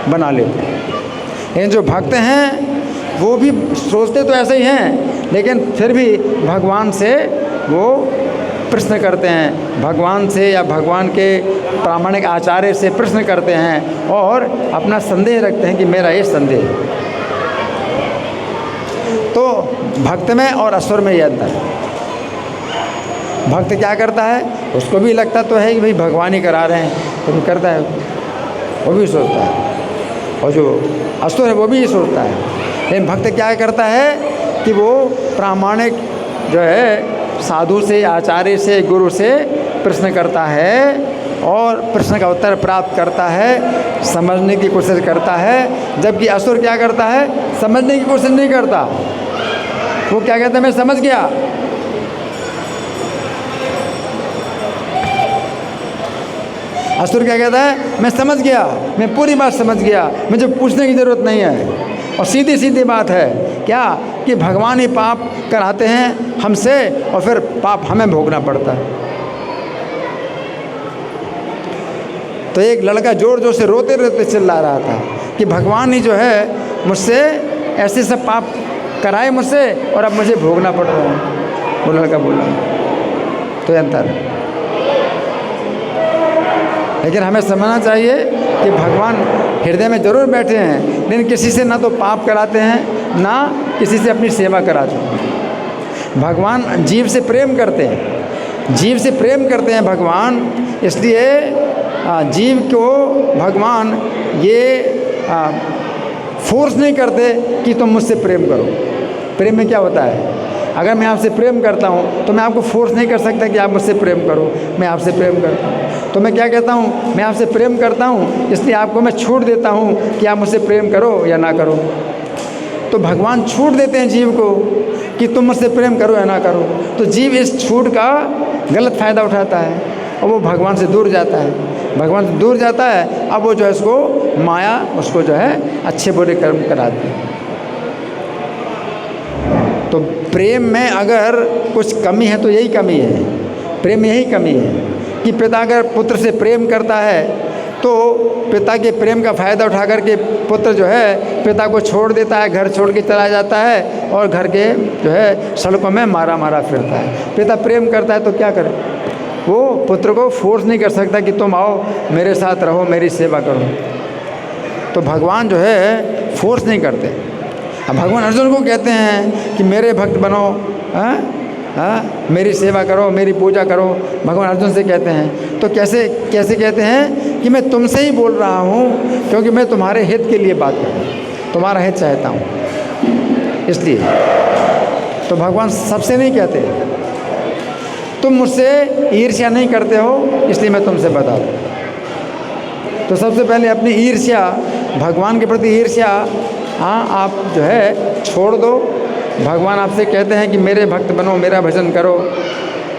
बना लेते हैं। लेकिन जो भक्त हैं वो भी सोचते तो ऐसे ही हैं, लेकिन फिर भी भगवान से वो प्रश्न करते हैं, भगवान से या भगवान के प्रामाणिक आचार्य से प्रश्न करते हैं और अपना संदेह रखते हैं कि मेरा ये संदेह। तो भक्त में और असुर में ये अंतर है। भक्त क्या करता है, उसको भी लगता तो है कि भाई भगवान ही करा रहे हैं, तो भी करता है, वो भी सोचता है। और जो असुर है वो भी ये सोचता है। लेकिन भक्त क्या करता है कि वो प्रामाणिक जो है साधु से, आचार्य से, गुरु से प्रश्न करता है और प्रश्न का उत्तर प्राप्त करता है, समझने की कोशिश करता है। जबकि असुर क्या करता है, समझने की कोशिश नहीं करता। वो क्या कहता है, मैं समझ गया। असुर क्या कहता है, मैं समझ गया, मैं पूरी बात समझ गया, मुझे पूछने की ज़रूरत नहीं है। और सीधी सीधी बात है क्या कि भगवान ही पाप कराते हैं हमसे और फिर पाप हमें भोगना पड़ता है। तो एक लड़का जोर जोर से रोते रोते चिल्ला रहा था कि भगवान ही जो है मुझसे ऐसे सब पाप कराए मुझसे और अब मुझे भोगना पड़ रहा है। वो लड़का बोला। तो अंतर है। लेकिन हमें समझना चाहिए कि भगवान हृदय में ज़रूर बैठे हैं, लेकिन किसी से ना तो पाप कराते हैं ना किसी से अपनी सेवा कराते हैं। भगवान जीव से प्रेम करते हैं, जीव से प्रेम करते हैं भगवान। इसलिए जीव को भगवान ये फोर्स नहीं करते कि तुम मुझसे प्रेम करो। प्रेम में क्या होता है, अगर मैं आपसे प्रेम करता हूँ तो मैं आपको फोर्स नहीं कर सकता कि आप मुझसे प्रेम करो। मैं आपसे प्रेम करता हूँ तो मैं क्या कहता हूँ, मैं आपसे प्रेम करता हूँ इसलिए आपको मैं छूट देता हूँ कि आप मुझसे प्रेम करो या ना करो। तो भगवान छूट देते हैं जीव को कि तुम मुझसे प्रेम करो या ना करो। तो जीव इस छूट का गलत फ़ायदा उठाता है और वो भगवान से दूर जाता है। भगवान से दूर जाता है, अब वो जो है इसको माया उसको जो है अच्छे बुरे कर्म कराती है। तो प्रेम में अगर कुछ कमी है तो यही कमी है, प्रेम में यही कमी है कि पिता अगर पुत्र से प्रेम करता है तो पिता के प्रेम का फ़ायदा उठा करके पुत्र जो है पिता को छोड़ देता है, घर छोड़ के चला जाता है और घर के जो है सड़कों में मारा मारा फिरता है। पिता प्रेम करता है तो क्या करे, वो पुत्र को फोर्स नहीं कर सकता कि तुम आओ मेरे साथ रहो, मेरी सेवा करो। तो भगवान जो है फोर्स नहीं करते। अब भगवान अर्जुन को कहते हैं कि मेरे भक्त बनो, मेरी सेवा करो, मेरी पूजा करो। भगवान अर्जुन से कहते हैं। तो कैसे कैसे कहते हैं कि मैं तुमसे ही बोल रहा हूँ क्योंकि मैं तुम्हारे हित के लिए बात कर रहा हूँ, तुम्हारा हित चाहता हूँ इसलिए। तो भगवान सबसे नहीं कहते, तुम मुझसे ईर्ष्या नहीं करते हो इसलिए मैं तुमसे बता दूँ। तो सबसे पहले अपनी ईर्ष्या, भगवान के प्रति ईर्ष्या आप जो है छोड़ दो। भगवान आपसे कहते हैं कि मेरे भक्त बनो, मेरा भजन करो।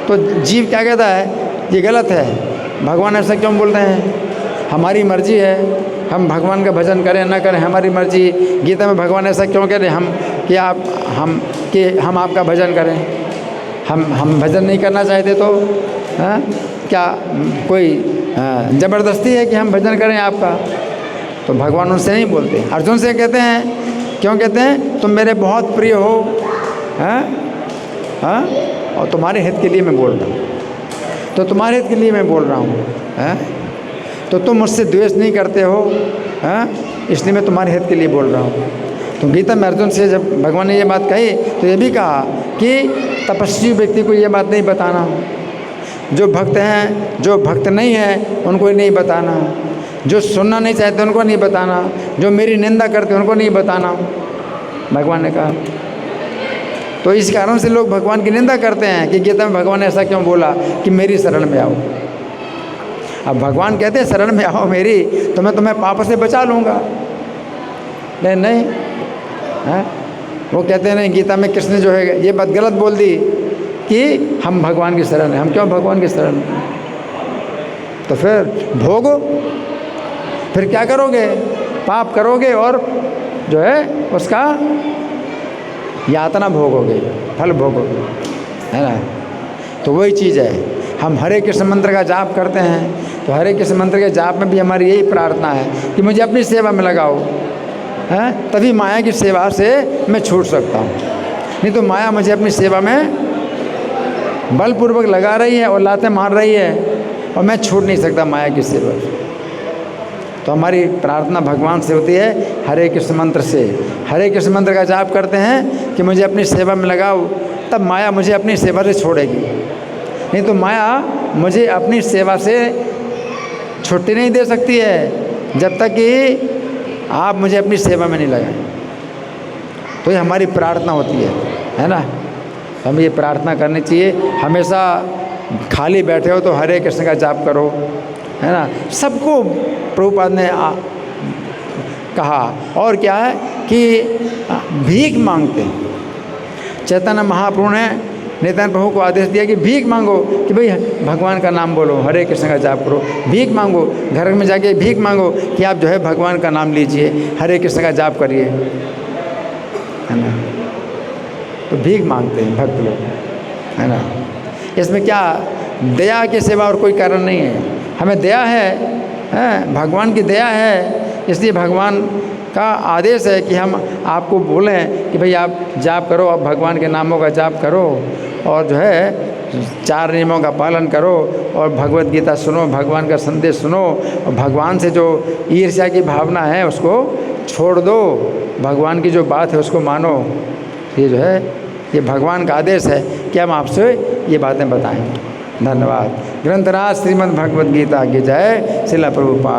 तो जीव क्या कहता है, ये गलत है, भगवान ऐसा क्यों बोल रहे हैं, हमारी मर्जी है, हम भगवान का भजन करें ना करें हमारी मर्जी। गीता में भगवान ऐसा क्यों कह रहे हैं कि हम आपका भजन करें, हम भजन नहीं करना चाहते तो क्या कोई ज़बरदस्ती है कि हम भजन करें आपका। तो भगवान उनसे नहीं बोलते, अर्जुन से कहते हैं। क्यों कहते हैं, तुम मेरे बहुत प्रिय हो, और तुम्हारे हित के लिए मैं बोल रहा हूँ। तो तुम्हारे हित के लिए मैं बोल रहा हूँ, तो तुम मुझसे द्वेष नहीं करते हो, इसलिए मैं तुम्हारे हित के लिए बोल रहा हूँ। तो गीता में अर्जुन से जब भगवान ने ये बात कही तो ये भी कहा कि तपस्वी व्यक्ति को ये बात नहीं बताना, जो भक्त हैं, जो भक्त नहीं है उनको नहीं बताना, जो सुनना नहीं चाहते उनको नहीं बताना, जो मेरी निंदा करते उनको नहीं बताना, भगवान ने कहा। तो इस कारण से लोग भगवान की निंदा करते हैं कि गीता में भगवान ने ऐसा क्यों बोला कि मेरी शरण में आओ। अब भगवान कहते हैं शरण में आओ मेरी, तो मैं तुम्हें पाप से बचा लूँगा। नहीं है, वो कहते हैं नहीं, गीता में कृष्ण जो है ये बात गलत बोल दी कि हम भगवान की शरण हैं। हम क्यों भगवान की शरण हैं? तो फिर भोगो, फिर क्या करोगे? पाप करोगे और जो है उसका यातना भोगोगे, फल भोगोगे, है ना। तो वही चीज़ है, हम हरे कृष्ण मंत्र का जाप करते हैं, तो हरे कृष्ण मंत्र के जाप में भी हमारी यही प्रार्थना है कि मुझे अपनी सेवा में लगाओ, हैं, तभी माया की सेवा से मैं छूट सकता हूँ। नहीं तो माया मुझे अपनी सेवा में बलपूर्वक लगा रही है और लातें मार रही है और मैं छूट नहीं सकता माया की सेवा से। तो हमारी प्रार्थना भगवान से होती है हरे कृष्ण मंत्र से। हरे कृष्ण मंत्र का जाप करते हैं कि मुझे अपनी सेवा में लगाओ, तब माया मुझे अपनी सेवा से छोड़ेगी। नहीं तो माया मुझे अपनी सेवा से छुट्टी नहीं दे सकती है जब तक कि आप मुझे अपनी सेवा में नहीं लगाएं। तो ये हमारी प्रार्थना होती है ना। हमें ये प्रार्थना करनी चाहिए, हमेशा खाली बैठे हो तो हरे कृष्ण का जाप करो, है ना। सबको प्रभुपाद ने कहा। और क्या है कि भीख मांगते, चैतन्य महाप्रभु ने नित्यानंद प्रभु को आदेश दिया कि भीख मांगो, कि भाई भगवान का नाम बोलो, हरे कृष्ण का जाप करो, भीख मांगो, घर में जाके भीख मांगो कि आप जो है भगवान का नाम लीजिए, हरे कृष्ण का जाप करिए, है ना। तो भीख मांगते हैं भक्त लोग, है ना। इसमें क्या दया के सिवा और कोई कारण नहीं है। हमें दया है, भगवान की दया है, इसलिए भगवान का आदेश है कि हम आपको बोलें कि भाई आप जाप करो, आप भगवान के नामों का जाप करो और जो है 4 नियमों का पालन करो और भगवत गीता सुनो, भगवान का संदेश सुनो और भगवान से जो ईर्ष्या की भावना है उसको छोड़ दो, भगवान की जो बात है उसको मानो। ये जो है ये भगवान का आदेश है कि हम आपसे ये बातें बताएं। धन्यवाद। ग्रंथराज श्रीमद् भगवद गीता की जय। श्रील प्रभुपाद।